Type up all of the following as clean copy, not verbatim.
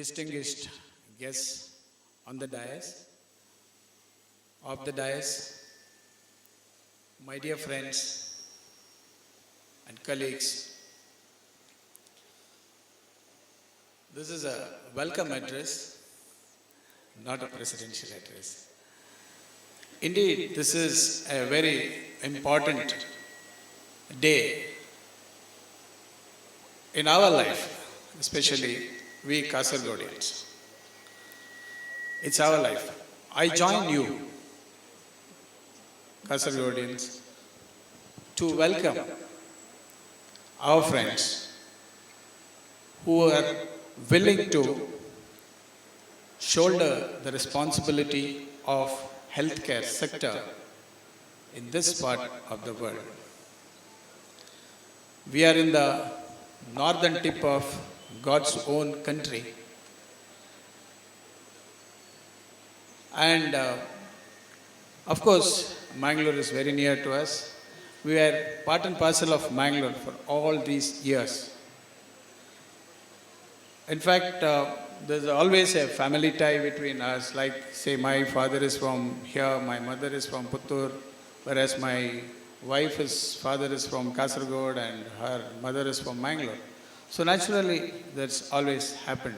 distinguished guests on the dais, of the dais, my dear friends and colleagues, this is a welcome address, not a presidential address. Indeed, this is a very important day in our life, especially we Kasargodians. It's our life. I join you, Kasargodians, to welcome our friends who are willing to shoulder the responsibility of healthcare sector in this part of the world. We are in the northern tip of God's own country, and of course Mangalore is very near to us. We are part and parcel of Mangalore for all these years. In fact, there's always a family tie between us, like say my father is from here, my mother is from Puttur, whereas my wife's father is from Kasargod and her mother is from Mangalore. So naturally, that's always happened.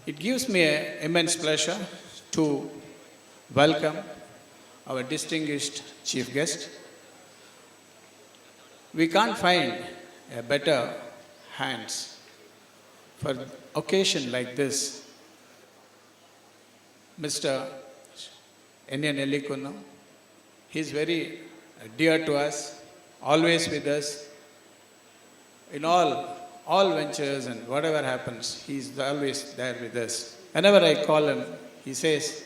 It gives me an immense pleasure to welcome our distinguished chief guest. We can't find a better hands for occasion like this. Mr. N.N. Ellikunnu, he is very dear to us, always with us. In all ventures and whatever happens, he is always there with us. Whenever I call him, he says,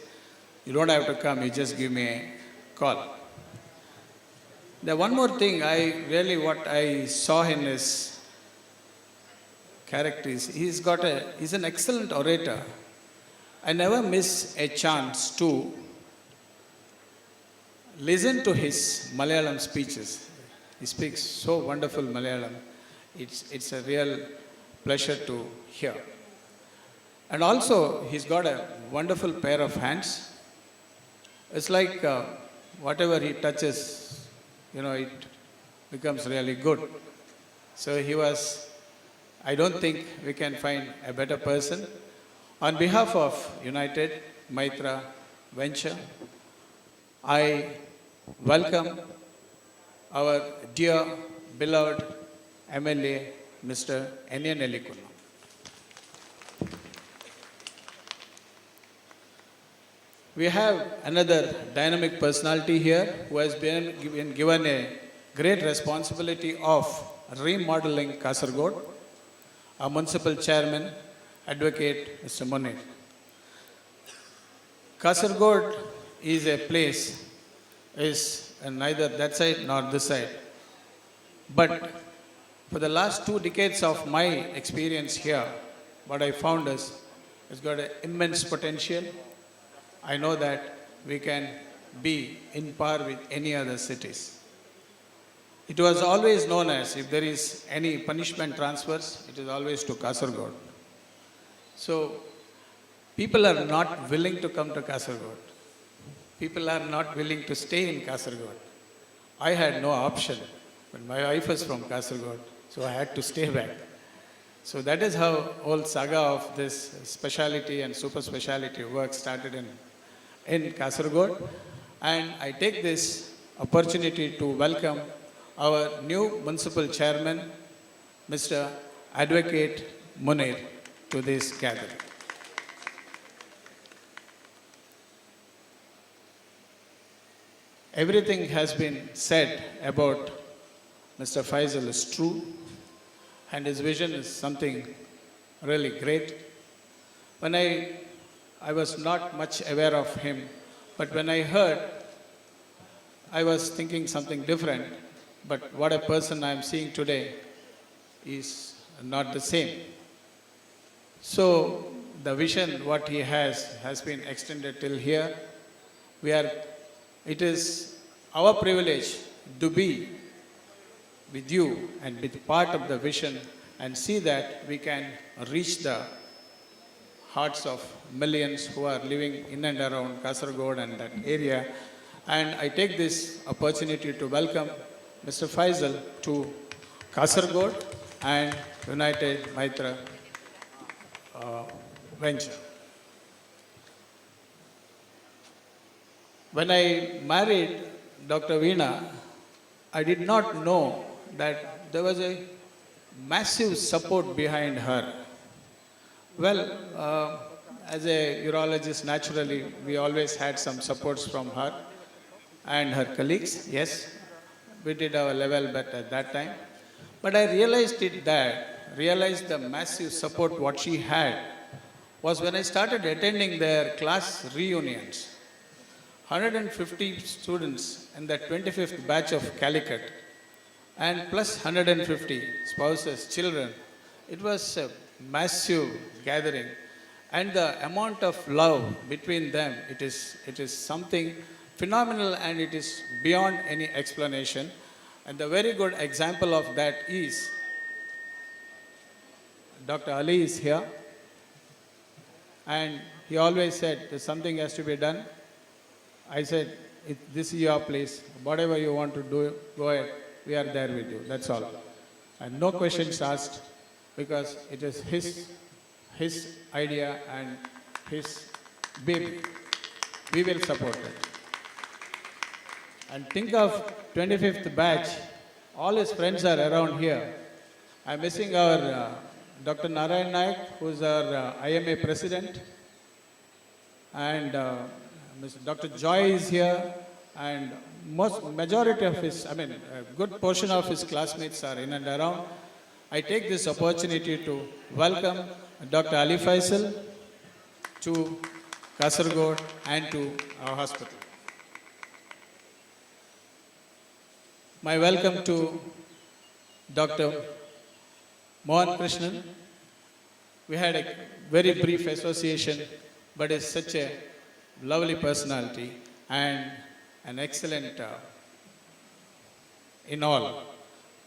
"You don't have to come, you just give me a call." The one more thing, what I saw in his character is, he's an excellent orator. I never miss a chance to listen to his Malayalam speeches. He speaks so wonderful Malayalam. It's a real pleasure to hear. And also, he's got a wonderful pair of hands. It's like whatever he touches, it becomes really good. So I don't think we can find a better person. On behalf of United Maitra Venture, I welcome our dear, beloved MLA, Mr. N.N. Ellikunnu. We have another dynamic personality here who has been given a great responsibility of remodeling Kasargod, our municipal chairman, Advocate Mr. Munir. Kasargod is a place, is neither that side nor this side. But for the last 2 decades of my experience here, what I found is it's got an immense potential. I know that we can be in par with any other cities. It was always known as, if there is any punishment transfers, it is always to Kasargod. So people are not willing to come to Kasargod. People are not willing to stay in Kasargod. I had no option, but my wife was from Kasargod, so I had to stay back. So that is how whole saga of this speciality and super speciality work started in Kasargod. And I take this opportunity to welcome our new municipal chairman, Mr. Advocate Munir, to this gathering. Everything has been said about Mr. Faisal is true, and his vision is something really great. When I was not much aware of him, but when I heard, I was thinking something different. But what a person I am seeing today is not the same. So the vision, what he has been extended till here. It is our privilege to be with you and be part of the vision and see that we can reach the hearts of millions who are living in and around Kasaragod and that area. And I take this opportunity to welcome Mr. Faisal to Kasaragod and United Maitra venture. When I married Dr. Veena, I did not know that there was a massive support behind her. Well, as a urologist, naturally, we always had some supports from her and her colleagues. Yes, we did our level best at that time. But I realized the massive support what she had was when I started attending their class reunions. 150 students in the 25th batch of Calicut and plus 150 spouses, children. It was a massive gathering, and the amount of love between them, it is something phenomenal, and it is beyond any explanation. And the very good example of that is Dr. Ali is here, and he always said there's something has to be done. I said, this is your place. Whatever you want to do, go ahead. We are there with you. That's all. And no questions asked, because it is his idea and his baby. We will support it. And think of 25th batch. All his friends are around here. I'm missing our Dr. Narayan Naik, who is our IMA president, and Dr. Joy is here, and majority of his, a good portion of his classmates are in and around. I take this opportunity to welcome Dr. Ali Faisal to Kasaragod and to our hospital. My welcome to Dr. Mohan Krishnan. We had a very brief association, but is such a lovely personality and an excellent in all.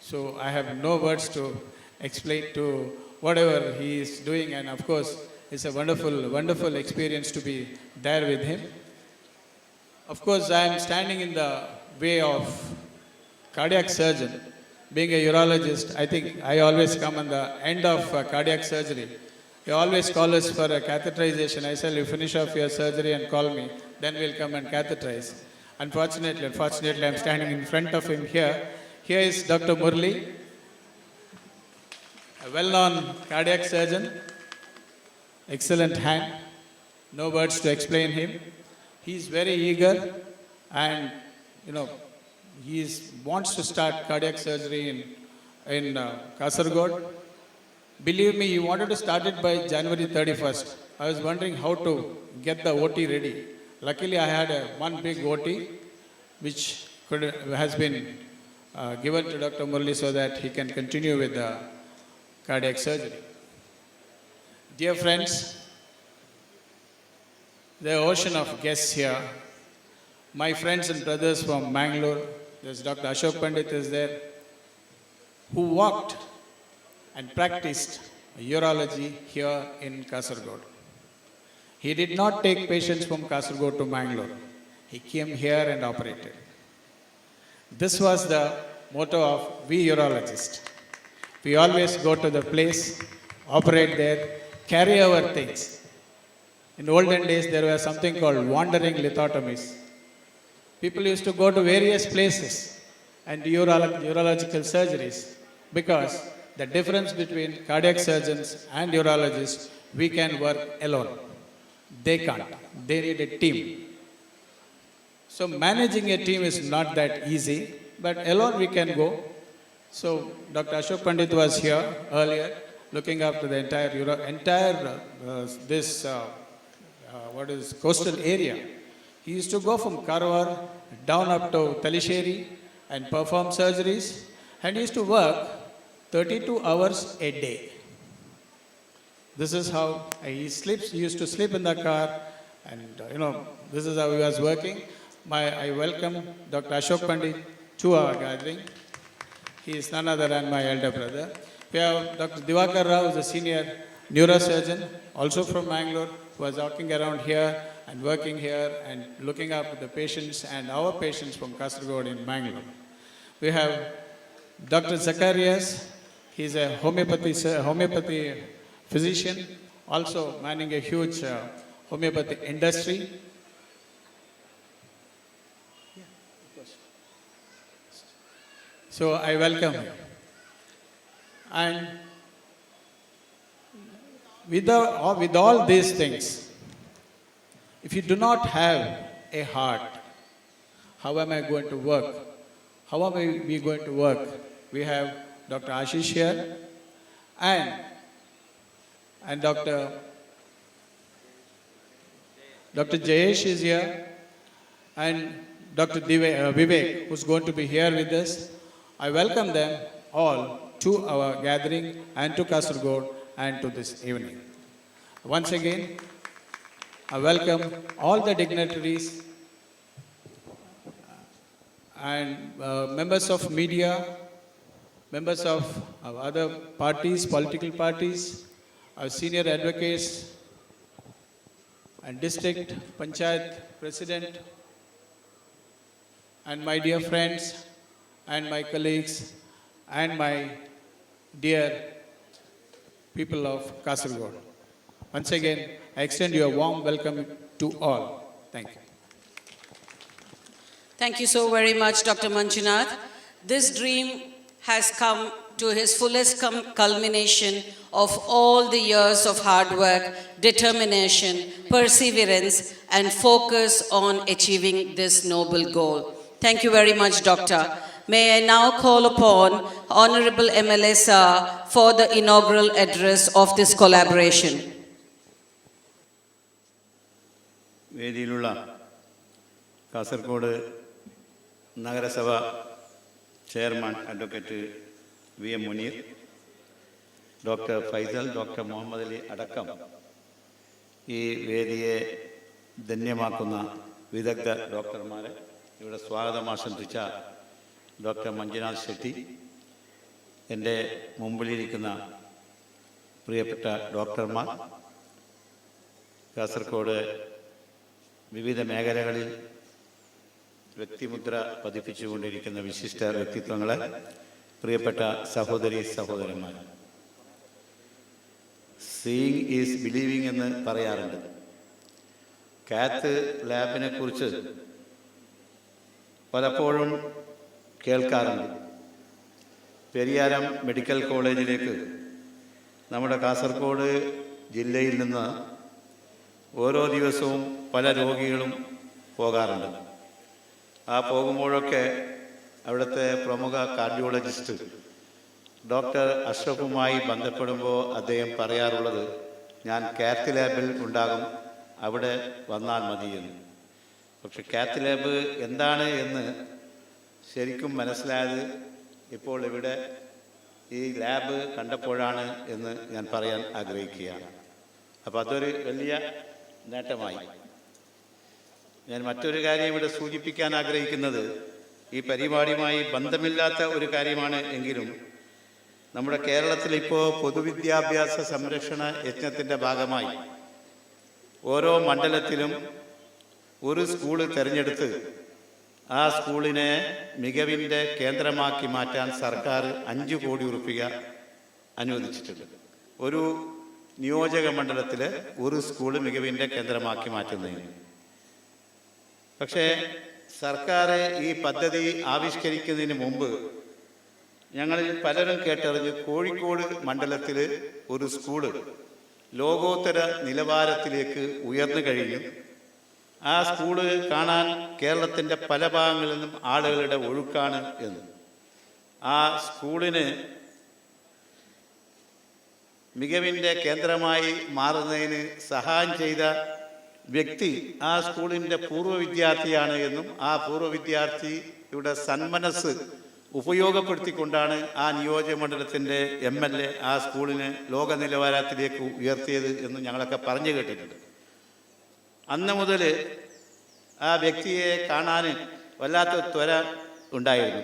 So I have no words to explain to whatever he is doing, and of course it's a wonderful, wonderful experience to be there with him. Of course, I am standing in the way of cardiac surgeon. Being a urologist, I think I always come on the end of cardiac surgery. You always call us for a catheterization. I said, you finish off your surgery and call me, then we'll come and catheterize. Unfortunately, I'm standing in front of him here. Here is Dr. Murli, a well-known cardiac surgeon, excellent hand, no words to explain him. He is very eager, and he wants to start cardiac surgery in Kasaragod. Believe me, he wanted to start it by January 31st. I was wondering how to get the OT ready. Luckily, I had one big OT, which has been given to Dr. Murli so that he can continue with the cardiac surgery. Dear friends, the ocean of guests here, my friends and brothers from Mangalore, there's Dr. Ashok Pandit is there, who walked and practiced urology here in Kasaragod. He did not take patients from Kasaragod to Mangalore. He came here and operated. This was the motto of we urologists. We always go to the place, operate there, carry our things. In olden days, there was something called wandering lithotomies. People used to go to various places and do urological surgeries, because the difference between cardiac surgeons and urologists, we can work alone. They can't. They need a team. So managing a team is not that easy, but alone we can go. So Dr. Ashok Pandit was here earlier, looking after the entire coastal area. He used to go from Karwar down up to Talisheri and perform surgeries, and he used to work 32 hours a day. This is how he sleeps. He used to sleep in the car, and this is how he was working. I welcome Dr. Ashok Pandit to our gathering. He is none other than my elder brother. We have Dr. Divakar Rao, who is a senior neurosurgeon, also from Mangalore, who is walking around here and working here and looking after the patients and our patients from Kasaragod in Mangalore. We have Dr. Zacharias. He is a homeopathy physician, also manning a huge homeopathy industry. So I welcome him. And with all these things, if you do not have a heart, how am I going to work? How are we going to work? We have Dr. Ashish here and Dr. Jayesh is here and Dr. Vivek, who is going to be here with us. I welcome them all to our gathering and to Kasaragod and to this evening. Once again, I welcome all the dignitaries and members of media, members of our other parties, political parties, our senior advocates and district panchayat president, and my dear friends and my colleagues and my dear people of Kasaragod. Once again, I extend you a warm welcome to all. Thank you. Thank you so very much, Dr. Manjunath. This dream has come to his fullest culmination of all the years of hard work, determination, perseverance, and focus on achieving this noble goal. Thank you very much, Doctor. May I now call upon Honorable MLA Sir for the inaugural address of this collaboration. വേദിയിലുള്ള കാസർഗോഡ് നഗരസഭ chairman advocate VM Muneer, doctor Faisal, doctor Muhammad Ali അടക്കം ഈ വേദിയെ ധന്യമാക്കുന്ന വിദഗ്ധ ഡോക്ടർമാരെ, ഇവിടെ സ്വാഗതം ആശംസിച്ച doctor Manjunath Shetty, എൻ്റെ മുമ്പിലിരിക്കുന്ന പ്രിയപ്പെട്ട ഡോക്ടർമാർ, കാസർഗോഡ് വിവിധ മേഖലകളിൽ വ്യക്തിമുദ്ര പതിപ്പിച്ചുകൊണ്ടിരിക്കുന്ന വിശിഷ്ട വ്യക്തിത്വങ്ങളെ, പ്രിയപ്പെട്ട സഹോദരി സഹോദരന്മാർ. സീയിങ് ഈസ് ബിലീവിങ് എന്ന് പറയാറുണ്ട്. കാത്ത് ലാബിനെ കുറിച്ച് പലപ്പോഴും കേൾക്കാറുണ്ട്. പെരിയാരം മെഡിക്കൽ കോളേജിലേക്ക് നമ്മുടെ കാസർഗോഡ് ജില്ലയിൽ നിന്ന് ഓരോ ദിവസവും പല രോഗികളും പോകാറുണ്ട്. ആ പോകുമ്പോഴൊക്കെ അവിടുത്തെ പ്രമുഖ കാർഡിയോളജിസ്റ്റ് ഡോക്ടർ അഷ്റഫുമായി ബന്ധപ്പെടുമ്പോൾ അദ്ദേഹം പറയാറുള്ളത്, ഞാൻ കാത്ത് ലാബിൽ ഉണ്ടാകും, അവിടെ വന്നാൽ മതിയെന്ന്. പക്ഷെ കാത്ത് ലാബ് എന്താണ് എന്ന് ശരിക്കും മനസ്സിലായത് ഇപ്പോൾ ഇവിടെ ഈ ലാബ് കണ്ടപ്പോഴാണ് എന്ന് ഞാൻ പറയാൻ ആഗ്രഹിക്കുകയാണ്. അപ്പോൾ അതൊരു വലിയ നേട്ടമായി. ഞാൻ മറ്റൊരു കാര്യം ഇവിടെ സൂചിപ്പിക്കാൻ ആഗ്രഹിക്കുന്നത്, ഈ പരിപാടിയുമായി ബന്ധമില്ലാത്ത ഒരു കാര്യമാണ് എങ്കിലും നമ്മുടെ കേരളത്തിൽ ഇപ്പോൾ പൊതുവിദ്യാഭ്യാസ സംരക്ഷണ യജ്ഞത്തിൻ്റെ ഭാഗമായി ഓരോ മണ്ഡലത്തിലും ഒരു സ്കൂള് തിരഞ്ഞെടുത്ത് ആ സ്കൂളിനെ മികവിൻ്റെ കേന്ദ്രമാക്കി മാറ്റാൻ സർക്കാർ 5 കോടി രൂപ അനുവദിച്ചിട്ടുണ്ട്. ഒരു നിയോജക മണ്ഡലത്തിൽ ഒരു സ്കൂൾ മികവിൻ്റെ കേന്ദ്രമാക്കി മാറ്റുന്നതിന്. പക്ഷേ സർക്കാർ ഈ പദ്ധതി ആവിഷ്കരിക്കുന്നതിന് മുമ്പ് ഞങ്ങളിൽ പലരും കേട്ടറിഞ്ഞ് കോഴിക്കോട് മണ്ഡലത്തിൽ ഒരു സ്കൂള് ലോകോത്തര നിലവാരത്തിലേക്ക് ഉയർന്നു കഴിഞ്ഞു. ആ സ്കൂള് കാണാൻ കേരളത്തിൻ്റെ പല ഭാഗങ്ങളിൽ നിന്നും ആളുകളുടെ ഒഴുക്കാണ് എന്ന്. ആ സ്കൂളിന് മികവിൻ്റെ കേന്ദ്രമായി മാറുന്നതിന് സഹായം ചെയ്ത വ്യക്തി ആ സ്കൂളിൻ്റെ പൂർവ്വ വിദ്യാർത്ഥിയാണ് എന്നും ആ പൂർവ്വ വിദ്യാർത്ഥിയുടെ സന്മനസ് ഉപയോഗപ്പെടുത്തിക്കൊണ്ടാണ് ആ നിയോജക മണ്ഡലത്തിൻ്റെ MLA ആ സ്കൂളിനെ ലോക നിലവാരത്തിലേക്ക് ഉയർത്തിയത് എന്നും ഞങ്ങളൊക്കെ പറഞ്ഞു കേട്ടിട്ടുണ്ട്. അന്ന് മുതൽ ആ വ്യക്തിയെ കാണാൻ വല്ലാത്ത ത്വര ഉണ്ടായിരുന്നു.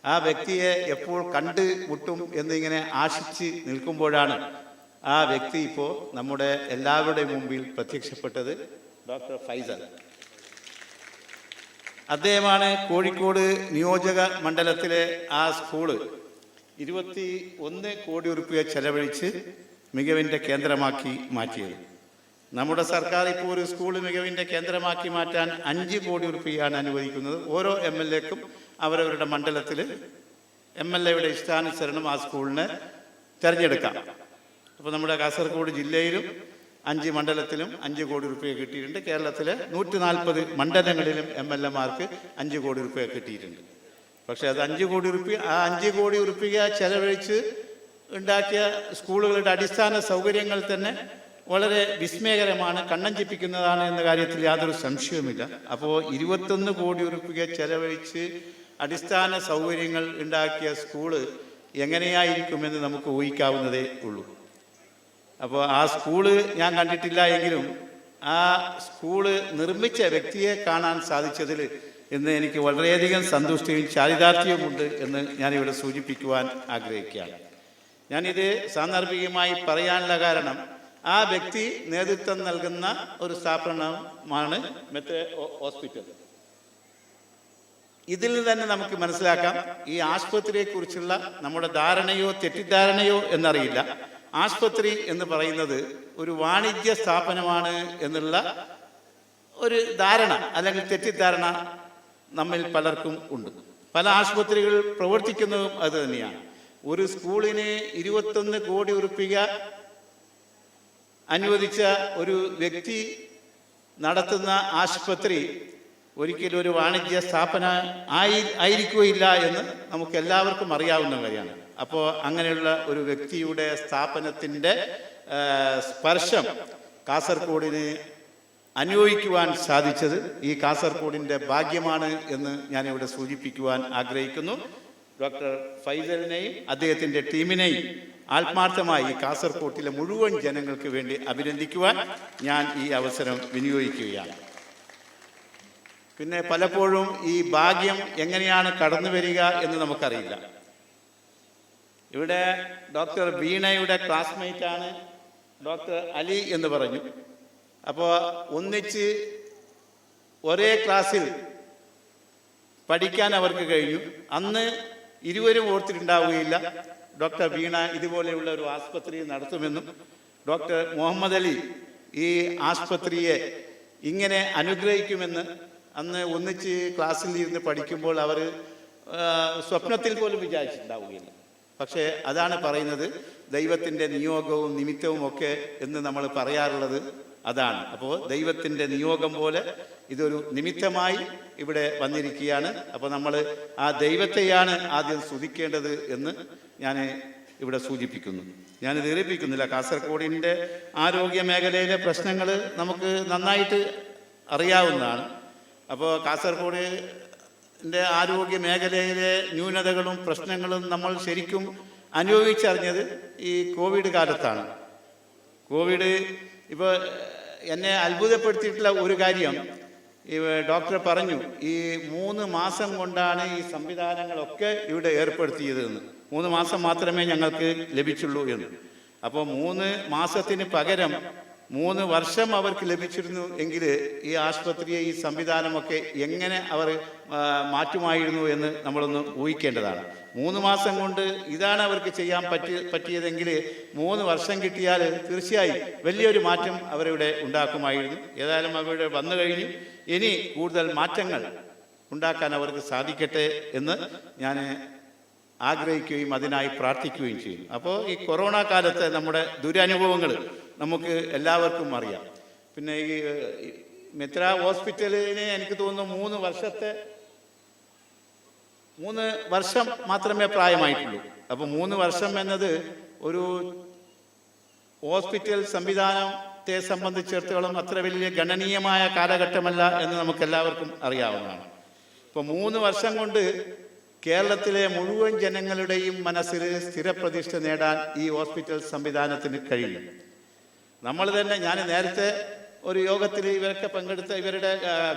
ആ വ്യക്തിയെ എപ്പോൾ കണ്ട് മുട്ടും എന്നിങ്ങനെ ആശിച്ച് നിൽക്കുമ്പോഴാണ് ആ വ്യക്തി ഇപ്പോൾ നമ്മുടെ എല്ലാവരുടെയും മുമ്പിൽ പ്രത്യക്ഷപ്പെട്ടത്. ഡോക്ടർ ഫൈസൽ അദ്ദേഹമാണ് കോഴിക്കോട് നിയോജക മണ്ഡലത്തിലെ ആ സ്കൂള് 21 കോടി രൂപ ചെലവഴിച്ച് മികവിൻ്റെ കേന്ദ്രമാക്കി മാറ്റിയത്. നമ്മുടെ സർക്കാർ ഇപ്പോൾ ഒരു സ്കൂൾ മികവിൻ്റെ കേന്ദ്രമാക്കി മാറ്റാൻ 5 കോടി രൂപയാണ് അനുവദിക്കുന്നത്. ഓരോ MLAക്കും അവരവരുടെ മണ്ഡലത്തിൽ MLAയുടെ ഇഷ്ടാനുസരണം ആ സ്കൂളിനെ തിരഞ്ഞെടുക്കാം. അപ്പോൾ നമ്മുടെ കാസർഗോഡ് ജില്ലയിലും 5 മണ്ഡലത്തിലും 5 കോടി രൂപ കിട്ടിയിട്ടുണ്ട്. കേരളത്തിലെ 140 മണ്ഡലങ്ങളിലും MLAമാർക്ക് 5 കോടി രൂപ കിട്ടിയിട്ടുണ്ട്. പക്ഷേ അത് 5 കോടി രൂപ, ആ 5 കോടി രൂപ ചെലവഴിച്ച് ഉണ്ടാക്കിയ സ്കൂളുകളുടെ അടിസ്ഥാന സൗകര്യങ്ങൾ തന്നെ വളരെ വിസ്മയകരമാണ്, കണ്ണഞ്ചിപ്പിക്കുന്നതാണ് എന്ന കാര്യത്തിൽ യാതൊരു സംശയവുമില്ല. അപ്പോൾ 21 കോടി രൂപ ചെലവഴിച്ച് അടിസ്ഥാന സൗകര്യങ്ങൾ ഉണ്ടാക്കിയ സ്കൂള് എങ്ങനെയായിരിക്കുമെന്ന് നമുക്ക് ഊഹിക്കാവുന്നതേ ഉള്ളൂ. അപ്പോൾ ആ സ്കൂള് ഞാൻ കണ്ടിട്ടില്ല എങ്കിലും ആ സ്കൂള് നിർമ്മിച്ച വ്യക്തിയെ കാണാൻ സാധിച്ചതിൽ ഇന്ന് എനിക്ക് വളരെയധികം സന്തുഷ്ടിയും ചാരിതാർത്ഥ്യവുമുണ്ട് എന്ന് ഞാനിവിടെ സൂചിപ്പിക്കുവാൻ ആഗ്രഹിക്കുകയാണ്. ഞാനിത് സാന്ദർഭികമായി പറയാനുള്ള കാരണം ആ വ്യക്തി നേതൃത്വം നൽകുന്ന ഒരു സ്ഥാപനമാണ് മെട്രോ ഹോസ്പിറ്റൽ. ഇതിൽ നിന്ന് തന്നെ നമുക്ക് മനസ്സിലാക്കാം ഈ ആശുപത്രിയെക്കുറിച്ചുള്ള നമ്മുടെ ധാരണയോ തെറ്റിദ്ധാരണയോ എന്നറിയില്ല. ആശുപത്രി എന്ന് പറയുന്നത് ഒരു വാണിജ്യ സ്ഥാപനമാണ് എന്നുള്ള ഒരു ധാരണ അല്ലെങ്കിൽ തെറ്റിദ്ധാരണ നമ്മിൽ പലർക്കും ഉണ്ട്. പല ആശുപത്രികൾ പ്രവർത്തിക്കുന്നതും അത് തന്നെയാണ്. ഒരു സ്കൂളിന് 21 കോടി രൂപ അനുവദിച്ച ഒരു വ്യക്തി നടത്തുന്ന ആശുപത്രി ഒരിക്കലും ഒരു വാണിജ്യ സ്ഥാപനം ആയിരിക്കുകയില്ല എന്ന് നമുക്ക് എല്ലാവർക്കും അറിയാവുന്ന കാര്യമാണ്. അപ്പോൾ അങ്ങനെയുള്ള ഒരു വ്യക്തിയുടെ സ്ഥാപനത്തിൻ്റെ സ്പർശം കാസർഗോഡിന് അനുഭവിക്കുവാൻ സാധിച്ചത് ഈ കാസർഗോഡിൻ്റെ ഭാഗ്യമാണ് എന്ന് ഞാനിവിടെ സൂചിപ്പിക്കുവാൻ ആഗ്രഹിക്കുന്നു. ഡോക്ടർ ഫൈസലിനെയും അദ്ദേഹത്തിൻ്റെ ടീമിനെയും ആത്മാർത്ഥമായി കാസർഗോട്ടിലെ മുഴുവൻ ജനങ്ങൾക്ക് വേണ്ടി അഭിനന്ദിക്കുവാൻ ഞാൻ ഈ അവസരം വിനിയോഗിക്കുകയാണ്. പിന്നെ പലപ്പോഴും ഈ ഭാഗ്യം എങ്ങനെയാണ് കടന്നു വരിക എന്ന് നമുക്കറിയില്ല. ഇവിടെ ഡോക്ടർ വീണയുടെ ക്ലാസ്മേറ്റാണ് ഡോക്ടർ അലി എന്ന് പറഞ്ഞു. അപ്പോൾ ഒന്നിച്ച് ഒരേ ക്ലാസ്സിൽ പഠിക്കാൻ അവർക്ക് കഴിഞ്ഞു. അന്ന് ഇരുവരും ഓർത്തിട്ടുണ്ടാവുകയില്ല ഡോക്ടർ വീണ ഇതുപോലെയുള്ള ഒരു ആസ്പത്രി നടത്തുമെന്നും ഡോക്ടർ മുഹമ്മദ് അലി ഈ ആസ്പത്രിയെ ഇങ്ങനെ അനുഗ്രഹിക്കുമെന്ന് അന്ന് ഒന്നിച്ച് ക്ലാസ്സിൽ ഇരുന്ന് പഠിക്കുമ്പോൾ അവർ സ്വപ്നത്തിൽ പോലും വിചാരിച്ചിട്ടുണ്ടാവുകയില്ല. പക്ഷേ അതാണ് പറയുന്നത്, ദൈവത്തിൻ്റെ നിയോഗവും നിമിത്തവും ഒക്കെ എന്ന് നമ്മൾ പറയാറുള്ളത് അതാണ്. അപ്പോൾ ദൈവത്തിൻ്റെ നിയോഗം പോലെ ഇതൊരു നിമിത്തമായി ഇവിടെ വന്നിരിക്കുകയാണ്. അപ്പോൾ നമ്മൾ ആ ദൈവത്തെയാണ് ആദ്യം സ്തുതിക്കേണ്ടത് എന്ന് ഞാൻ ഇവിടെ സൂചിപ്പിക്കുന്നു. ഞാൻ ദീർഘിപ്പിക്കുന്നില്ല. കാസർഗോഡിൻ്റെ ആരോഗ്യ മേഖലയിലെ പ്രശ്നങ്ങൾ നമുക്ക് നന്നായിട്ട് അറിയാവുന്നതാണ്. അപ്പോൾ കാസർഗോഡിൻ്റെ ആരോഗ്യ മേഖലയിലെ ന്യൂനതകളും പ്രശ്നങ്ങളും നമ്മൾ ശരിക്കും അനുഭവിച്ചറിഞ്ഞത് ഈ കോവിഡ് കാലത്താണ്. കോവിഡ് ഇപ്പോൾ എന്നെ അത്ഭുതപ്പെടുത്തിയിട്ടുള്ള ഒരു കാര്യം, ഈ ഡോക്ടർ പറഞ്ഞു ഈ 3 മാസം കൊണ്ടാണ് ഈ സംവിധാനങ്ങളൊക്കെ ഇവിടെ ഏർപ്പെടുത്തിയതെന്ന്. 3 മാസം മാത്രമേ ഞങ്ങൾക്ക് ലഭിച്ചുള്ളൂ എന്ന്. അപ്പോൾ 3 മാസത്തിന് പകരം 3 വർഷം അവർക്ക് ലഭിച്ചിരുന്നു എങ്കിൽ ഈ ആശുപത്രിയെ ഈ സംവിധാനമൊക്കെ എങ്ങനെ അവർ മാറ്റുമായിരുന്നു എന്ന് നമ്മളൊന്ന് ഊഹിക്കേണ്ടതാണ്. 3 മാസം കൊണ്ട് ഇതാണ് അവർക്ക് ചെയ്യാൻ പറ്റിയതെങ്കിൽ 3 വർഷം കിട്ടിയാൽ തീർച്ചയായും വലിയൊരു മാറ്റം അവരിവിടെ ഉണ്ടാക്കുമായിരുന്നു. ഏതായാലും അവരുടെ വന്നു കഴിഞ്ഞു. ഇനി കൂടുതൽ മാറ്റങ്ങൾ ഉണ്ടാക്കാൻ അവർക്ക് സാധിക്കട്ടെ എന്ന് ഞാൻ ആഗ്രഹിക്കുകയും അതിനായി പ്രാർത്ഥിക്കുകയും ചെയ്യും. അപ്പോൾ ഈ കൊറോണ കാലത്തെ നമ്മുടെ ദുരനുഭവങ്ങൾ നമുക്ക് എല്ലാവർക്കും അറിയാം. പിന്നെ ഈ മെത്ര ഹോസ്പിറ്റലിന് എനിക്ക് തോന്നുന്നു 3 വർഷം മാത്രമേ പ്രായമായിട്ടുള്ളൂ. അപ്പോൾ 3 വർഷം എന്നത് ഒരു ഹോസ്പിറ്റൽ സംവിധാനത്തെ സംബന്ധിച്ചിടത്തോളം അത്ര വലിയ ഗണനീയമായ കാലഘട്ടമല്ല എന്ന് നമുക്ക് എല്ലാവർക്കും അറിയാവുന്നതാണ്. ഇപ്പോൾ 3 വർഷം കൊണ്ട് കേരളത്തിലെ മുഴുവൻ ജനങ്ങളുടെയും മനസ്സിൽ സ്ഥിരപ്രതിഷ്ഠ നേടാൻ ഈ ഹോസ്പിറ്റൽ സംവിധാനത്തിന് കഴിയും. നമ്മൾ തന്നെ, ഞാൻ നേരത്തെ ഒരു യോഗത്തിൽ ഇവരൊക്കെ പങ്കെടുത്ത ഇവരുടെ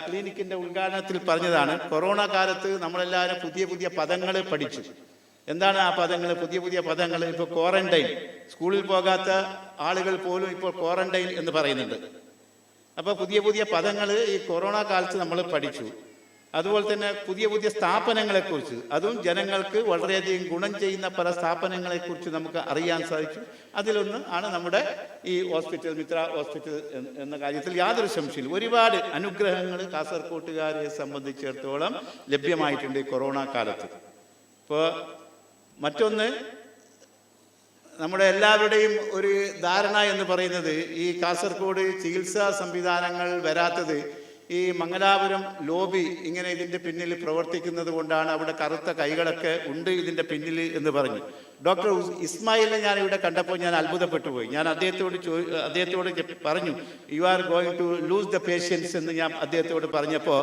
ക്ലിനിക്കിൻ്റെ ഉദ്ഘാടനത്തിൽ പറഞ്ഞതാണ്, കൊറോണ കാലത്ത് നമ്മളെല്ലാവരും പുതിയ പുതിയ പദങ്ങൾ പഠിച്ചു. എന്താണ് ആ പദങ്ങൾ? പുതിയ പുതിയ പദങ്ങൾ. ഇപ്പോൾ ക്വാറന്റൈൻ, സ്കൂളിൽ പോകാത്ത ആളുകൾ പോലും ഇപ്പോൾ ക്വാറന്റൈൻ എന്ന് പറയുന്നുണ്ട്. അപ്പോൾ പുതിയ പുതിയ പദങ്ങൾ ഈ കൊറോണ കാലത്ത് നമ്മൾ പഠിച്ചു. അതുപോലെ തന്നെ പുതിയ പുതിയ സ്ഥാപനങ്ങളെക്കുറിച്ച്, അതും ജനങ്ങൾക്ക് വളരെയധികം ഗുണം ചെയ്യുന്ന പല സ്ഥാപനങ്ങളെക്കുറിച്ച് നമുക്ക് അറിയാൻ സാധിച്ചു. അതിലൊന്ന് ആണ് നമ്മുടെ ഈ ഹോസ്പിറ്റൽ, മിത്ര ഹോസ്പിറ്റൽ എന്ന കാര്യത്തിൽ യാതൊരു സംശയമില്ല. ഒരുപാട് അനുഗ്രഹങ്ങൾ കാസർകോട്ടുകാരെ സംബന്ധിച്ചിടത്തോളം ലഭ്യമായിട്ടുണ്ട് ഈ കൊറോണ കാലത്ത്. ഇപ്പോൾ മറ്റൊന്ന്, നമ്മുടെ എല്ലാവരുടെയും ഒരു ധാരണ എന്ന് പറയുന്നത്, ഈ കാസർഗോഡ് ചികിത്സാ സംവിധാനങ്ങൾ വരാത്തത് ഈ മംഗലാപുരം ലോബി ഇങ്ങനെ ഇതിൻ്റെ പിന്നിൽ പ്രവർത്തിക്കുന്നത് കൊണ്ടാണ്. അവിടെ കറുത്ത കൈകളൊക്കെ ഉണ്ട് ഇതിൻ്റെ പിന്നിൽ എന്ന് പറഞ്ഞു. ഡോക്ടർ ഇസ്മായിലിനെ ഞാൻ ഇവിടെ കണ്ടപ്പോൾ ഞാൻ അത്ഭുതപ്പെട്ടു പോയി. ഞാൻ അദ്ദേഹത്തോട് പറഞ്ഞു, you are going to lose the patience എന്ന് ഞാൻ അദ്ദേഹത്തോട് പറഞ്ഞപ്പോൾ,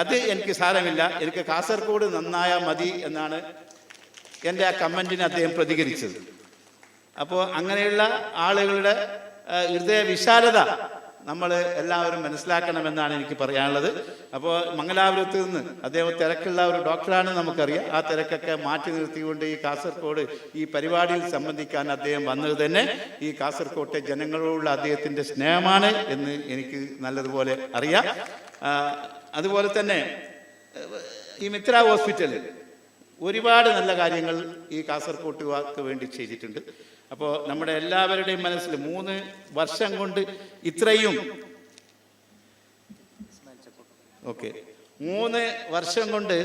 അത് എനിക്ക് സാരമില്ല, എനിക്ക് കാസർഗോഡ് നന്നായാൽ മതി എന്നാണ് എൻ്റെ ആ കമൻറ്റിന് അദ്ദേഹം പ്രതികരിച്ചത്. അപ്പോൾ അങ്ങനെയുള്ള ആളുകളുടെ ഹൃദയ വിശാലത നമ്മൾ എല്ലാവരും മനസ്സിലാക്കണമെന്നാണ് എനിക്ക് പറയാനുള്ളത്. അപ്പോൾ മംഗലാപുരത്ത് നിന്ന് അദ്ദേഹം തിരക്കുള്ള ഒരു ഡോക്ടറാണ് നമുക്കറിയാം. ആ തിരക്കൊക്കെ മാറ്റി നിർത്തിക്കൊണ്ട് ഈ കാസർഗോഡ് ഈ പരിപാടിയിൽ സംബന്ധിക്കാൻ അദ്ദേഹം വന്നത് തന്നെ ഈ കാസർഗോട്ടെ ജനങ്ങളോടുള്ള അദ്ദേഹത്തിൻ്റെ സ്നേഹമാണ് എന്ന് എനിക്ക് നല്ലതുപോലെ അറിയാം. അതുപോലെ തന്നെ ഈ മിത്ര ഹോസ്പിറ്റലിൽ ഒരുപാട് നല്ല കാര്യങ്ങൾ ഈ കാസർകോട്ടുകാർക്ക് വേണ്ടി ചെയ്തിട്ടുണ്ട്. അപ്പോൾ നമ്മുടെ എല്ലാവരുടെയും മനസ്സിൽ 3 വർഷം കൊണ്ട് ഇത്രയും 3 വർഷം കൊണ്ട്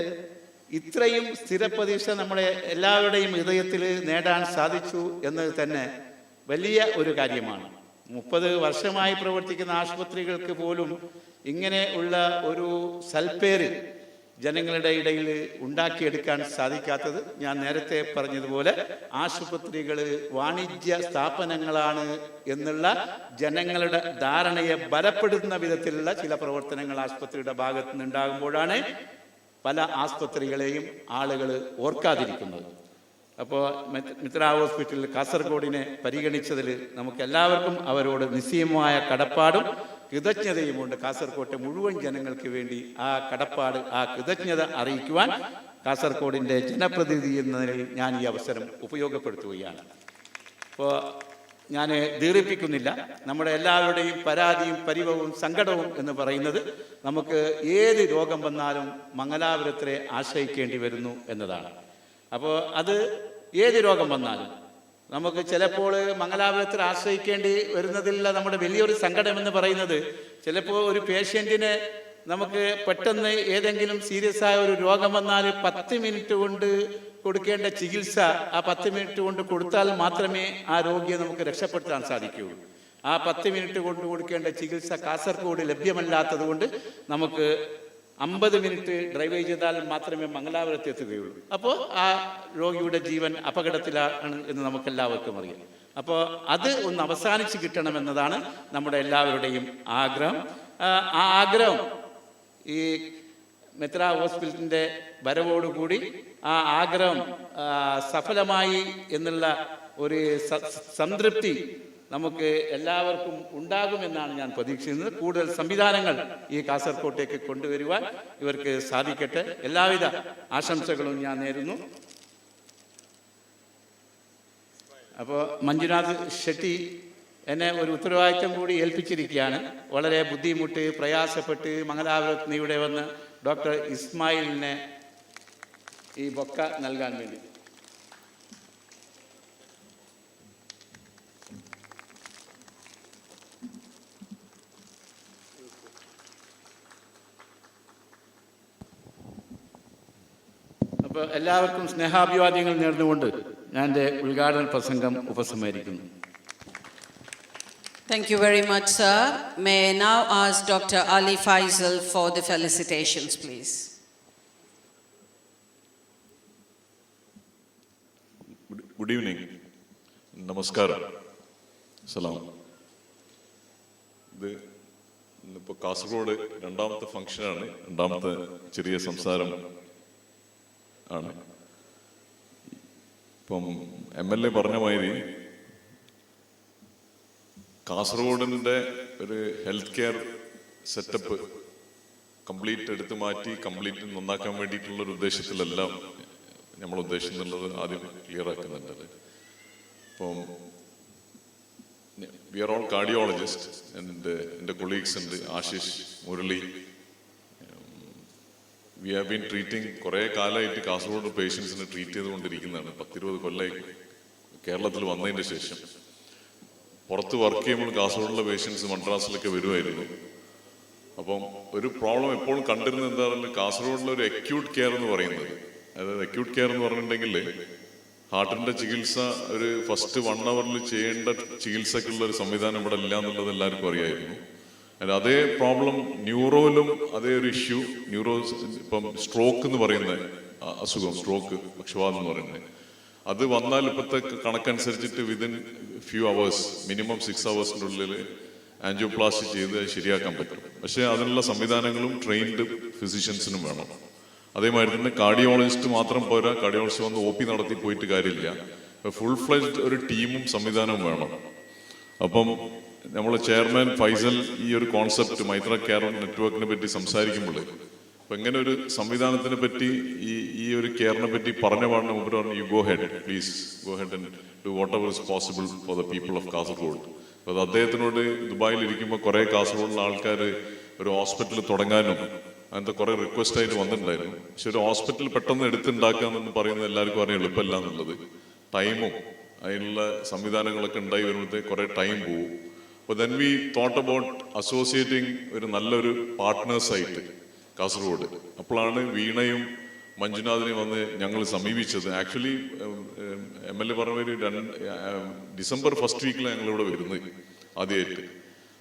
ഇത്രയും സ്ഥിരപ്രതീക്ഷ നമ്മുടെ എല്ലാവരുടെയും ഹൃദയത്തിൽ നേടാൻ സാധിച്ചു എന്നത് തന്നെ വലിയ ഒരു കാര്യമാണ്. 30 വർഷമായി പ്രവർത്തിക്കുന്ന ആശുപത്രികൾക്ക് പോലും ഇങ്ങനെ ഉള്ള ഒരു സൽപ്പേര് ജനങ്ങളുടെ ഇടയിൽ ഉണ്ടാക്കിയെടുക്കാൻ സാധിക്കാത്തത്, ഞാൻ നേരത്തെ പറഞ്ഞതുപോലെ ആശുപത്രികൾ വാണിജ്യ സ്ഥാപനങ്ങളാണ് എന്നുള്ള ജനങ്ങളുടെ ധാരണയെ ബലപ്പെടുത്തുന്ന വിധത്തിലുള്ള ചില പ്രവർത്തനങ്ങൾ ആശുപത്രിയുടെ ഭാഗത്തു നിന്നുണ്ടാകുമ്പോഴാണ് പല ആശുപത്രികളെയും ആളുകൾ ഓർക്കാതിരിക്കുന്നത്. അപ്പോൾ മിത്ര ഹോസ്പിറ്റൽ കാസർഗോഡിനെ പരിഗണിച്ചതിൽ നമുക്ക് എല്ലാവർക്കും അവരോട് നിസ്സീമമായ കടപ്പാടും കൃതജ്ഞതയുമുണ്ട്. കാസർകോട്ടെ മുഴുവൻ ജനങ്ങൾക്ക് വേണ്ടി ആ കടപ്പാട്, ആ കൃതജ്ഞത അറിയിക്കുവാൻ കാസർഗോഡിൻ്റെ ജനപ്രതിനിധി എന്ന നിലയിൽ ഞാൻ ഈ അവസരം ഉപയോഗപ്പെടുത്തുകയാണ്. അപ്പോൾ ഞാൻ ദീർഘിപ്പിക്കുന്നില്ല. നമ്മുടെ എല്ലാവരുടെയും പരാതിയും പരിഭവവും സങ്കടവും എന്ന് പറയുന്നത്, നമുക്ക് ഏത് രോഗം വന്നാലും മംഗലാപുരത്തെ ആശ്രയിക്കേണ്ടി വരുന്നു എന്നതാണ്. അപ്പോൾ അത് ഏത് രോഗം വന്നാലും നമുക്ക് ചിലപ്പോൾ മംഗലാപുരത്തിൽ ആശ്രയിക്കേണ്ടി വരുന്നതിലുള്ള നമ്മുടെ വലിയൊരു സങ്കടം എന്ന് പറയുന്നത്, ചിലപ്പോൾ ഒരു പേഷ്യൻറ്റിന് നമുക്ക് പെട്ടെന്ന് ഏതെങ്കിലും സീരിയസ് ആയ ഒരു രോഗം വന്നാൽ 10 മിനിറ്റ് കൊണ്ട് കൊടുക്കേണ്ട ചികിത്സ ആ 10 മിനിറ്റ് കൊണ്ട് കൊടുത്താൽ മാത്രമേ ആ രോഗിയെ നമുക്ക് രക്ഷപ്പെടുത്താൻ സാധിക്കുകയുള്ളൂ. ആ 10 മിനിറ്റ് കൊണ്ട് കൊടുക്കേണ്ട ചികിത്സ കാസർഗോഡ് ലഭ്യമല്ലാത്തത് കൊണ്ട് നമുക്ക് 50 മിനിറ്റ് ഡ്രൈവ് ചെയ്താൽ മാത്രമേ മംഗലാപുരത്ത് എത്തുകയുള്ളൂ. അപ്പോൾ ആ രോഗിയുടെ ജീവൻ അപകടത്തിലാണ് എന്ന് നമുക്കെല്ലാവർക്കും അറിയാം. അപ്പോൾ അത് ഒന്ന് അവസാനിച്ച് കിട്ടണമെന്നതാണ് നമ്മുടെ എല്ലാവരുടെയും ആഗ്രഹം. ആ ആഗ്രഹം ഈ മിത്ര ഹോസ്പിറ്റലിൻ്റെ വരവോടുകൂടി ആ ആഗ്രഹം സഫലമായി എന്നുള്ള ഒരു സംതൃപ്തി നമുക്ക് എല്ലാവർക്കും ഉണ്ടാകുമെന്നാണ് ഞാൻ പ്രതീക്ഷിക്കുന്നത്. കൂടുതൽ സംവിധാനങ്ങൾ ഈ കാസർകോട്ടേക്ക് കൊണ്ടുവരുവാൻ ഇവർക്ക് സാധിക്കട്ടെ. എല്ലാവിധ ആശംസകളും ഞാൻ നേരുന്നു. അപ്പോൾ മഞ്ജുനാഥ് ഷെട്ടി എന്നെ ഒരു ഉത്തരവാദിത്തം കൂടി ഏൽപ്പിച്ചിരിക്കുകയാണ്. വളരെ ബുദ്ധിമുട്ട് പ്രയാസപ്പെട്ട് മംഗലാപുരത്ത് നിന്ന് ഇവിടെ വന്ന് ഡോക്ടർ ഇസ്മായിലിനെ ഈ ബൊക്ക നൽകാൻ വേണ്ടി. അപ്പോൾ എല്ലാവർക്കും സ്നേഹാഭിവാദ്യങ്ങൾ നേർന്നുകൊണ്ട് ഞാൻ എൻ്റെ ഉദ്ഘാടന പ്രസംഗം ഉപസംഹരിക്കുന്നു. Thank you very much, sir. May I now ask Dr. Ali Faisal for the felicitations, please. Good evening. Namaskaram. Salam. ഇത് ഇന്നിപ്പോൾ കാസർഗോഡ് രണ്ടാമത്തെ ഫംഗ്ഷനാണ്, രണ്ടാമത്തെ ചെറിയ സംസാരം ആണ്. ഇപ്പം MLA പറഞ്ഞ മാതിരി കാസർഗോഡിൻ്റെ ഒരു ഹെൽത്ത് കെയർ സെറ്റപ്പ് കംപ്ലീറ്റ് എടുത്തു മാറ്റി കംപ്ലീറ്റ് നന്നാക്കാൻ വേണ്ടിയിട്ടുള്ളൊരു ഉദ്ദേശത്തിലെല്ലാം നമ്മൾ ഉദ്ദേശിക്കുന്നുള്ളത് ആദ്യം ക്ലിയർ ആക്കുന്നുണ്ട്. അപ്പം വി ആർ ഓൾ കാർഡിയോളജിസ്റ്റ് എൻ്റെ കൊളീഗ്സ് ഉണ്ട്, Ashish, Murali. We have been treating കുറേ കാലമായിട്ട് കാസർഗോഡ് പേഷ്യൻസിനെ ട്രീറ്റ് ചെയ്തുകൊണ്ടിരിക്കുന്നതാണ്. 10-20 കൊല്ലമായി കേരളത്തിൽ വന്നതിൻ്റെ ശേഷം. പുറത്ത് വർക്ക് ചെയ്യുമ്പോൾ കാസർഗോഡിലെ പേഷ്യൻസ് മദ്രാസിലൊക്കെ വരുമായിരുന്നു. അപ്പം ഒരു പ്രോബ്ലം എപ്പോഴും കണ്ടിരുന്നത് എന്താ പറയുക, കാസർഗോഡിലെ ഒരു അക്യൂട്ട് കെയർ എന്ന് പറയുന്നത്, അതായത് അക്യൂട്ട് കെയർ എന്ന് പറഞ്ഞിട്ടുണ്ടെങ്കിൽ ഹാർട്ടിൻ്റെ ചികിത്സ ഒരു ഫസ്റ്റ് 1 hour ചെയ്യേണ്ട ചികിത്സക്കുള്ള ഒരു സംവിധാനം ഇവിടെ ഇല്ല എന്നുള്ളത് എല്ലാവർക്കും അറിയായിരുന്നു. അതേ പ്രോബ്ലം ന്യൂറോയിലും അതേ ഒരു ഇഷ്യൂ. ഇപ്പം സ്ട്രോക്ക് എന്ന് പറയുന്ന അസുഖം, സ്ട്രോക്ക്, പക്ഷവാതം എന്ന് പറയുന്നത്, അത് വന്നാൽ ഇപ്പോഴത്തെ കണക്കനുസരിച്ചിട്ട് within few hours, minimum 6 hours ഉള്ളിൽ ആൻജിയോപ്ലാസ്റ്റി ചെയ്ത് ശരിയാക്കാൻ പറ്റും. പക്ഷേ അതിനുള്ള സംവിധാനങ്ങളും ട്രെയിൻഡ് ഫിസിഷ്യൻസിനും വേണം. അതേമാതിരി തന്നെ കാർഡിയോളജിസ്റ്റ് മാത്രം പോരാ, കാർഡിയോളജിസ്റ്റ് വന്ന് OP നടത്തി പോയിട്ട് കാര്യമില്ല. ഫുൾ ഫ്ലെജ്ഡ് ഒരു ടീമും സംവിധാനവും വേണം. അപ്പം നമ്മൾ ചെയർമാൻ ഫൈസൽ ഈ ഒരു കോൺസെപ്റ്റ് മൈത്ര കെയർ നെറ്റ്വർക്കിനെ പറ്റി സംസാരിക്കുമ്പോൾ അപ്പം ഇങ്ങനെ ഒരു സംവിധാനത്തിനെ പറ്റി ഈ ഒരു കെയറിനെ പറ്റി പറഞ്ഞ പാടിന് മുമ്പ് പറഞ്ഞു, you go head, please go head and do what ever is possible for the people of Kasaragod. അപ്പോൾ അത് അദ്ദേഹത്തിനോട് ദുബായിൽ ഇരിക്കുമ്പോൾ കുറേ കാസർഗോഡിലെ ആൾക്കാർ ഒരു ഹോസ്പിറ്റൽ തുടങ്ങാനും അങ്ങനത്തെ കുറേ റിക്വസ്റ്റ് ആയിട്ട് വന്നിട്ടുണ്ടായിരുന്നു. പക്ഷെ ഒരു ഹോസ്പിറ്റൽ പെട്ടെന്ന് എടുത്തുണ്ടാക്കാമെന്ന് പറയുന്നത് എല്ലാവർക്കും അറിയാം എളുപ്പമല്ല എന്നുള്ളത്. ടൈമും അതിനുള്ള സംവിധാനങ്ങളൊക്കെ ഉണ്ടായി വരുമ്പോഴത്തേക്ക് കുറേ ടൈം പോകും. അപ്പോൾ then we thought about associating ഒരു നല്ലൊരു പാർട്ട്നേഴ്സായിട്ട് കാസർഗോഡ്. അപ്പോഴാണ് വീണയും മഞ്ജുനാഥിനെയും വന്ന് ഞങ്ങൾ സമീപിച്ചത്. ആക്ച്വലി MLA പറഞ്ഞൊരു ഡിസംബർ 1st വീക്കിൽ ഞങ്ങളിവിടെ വരുന്നത് ആദ്യമായിട്ട്.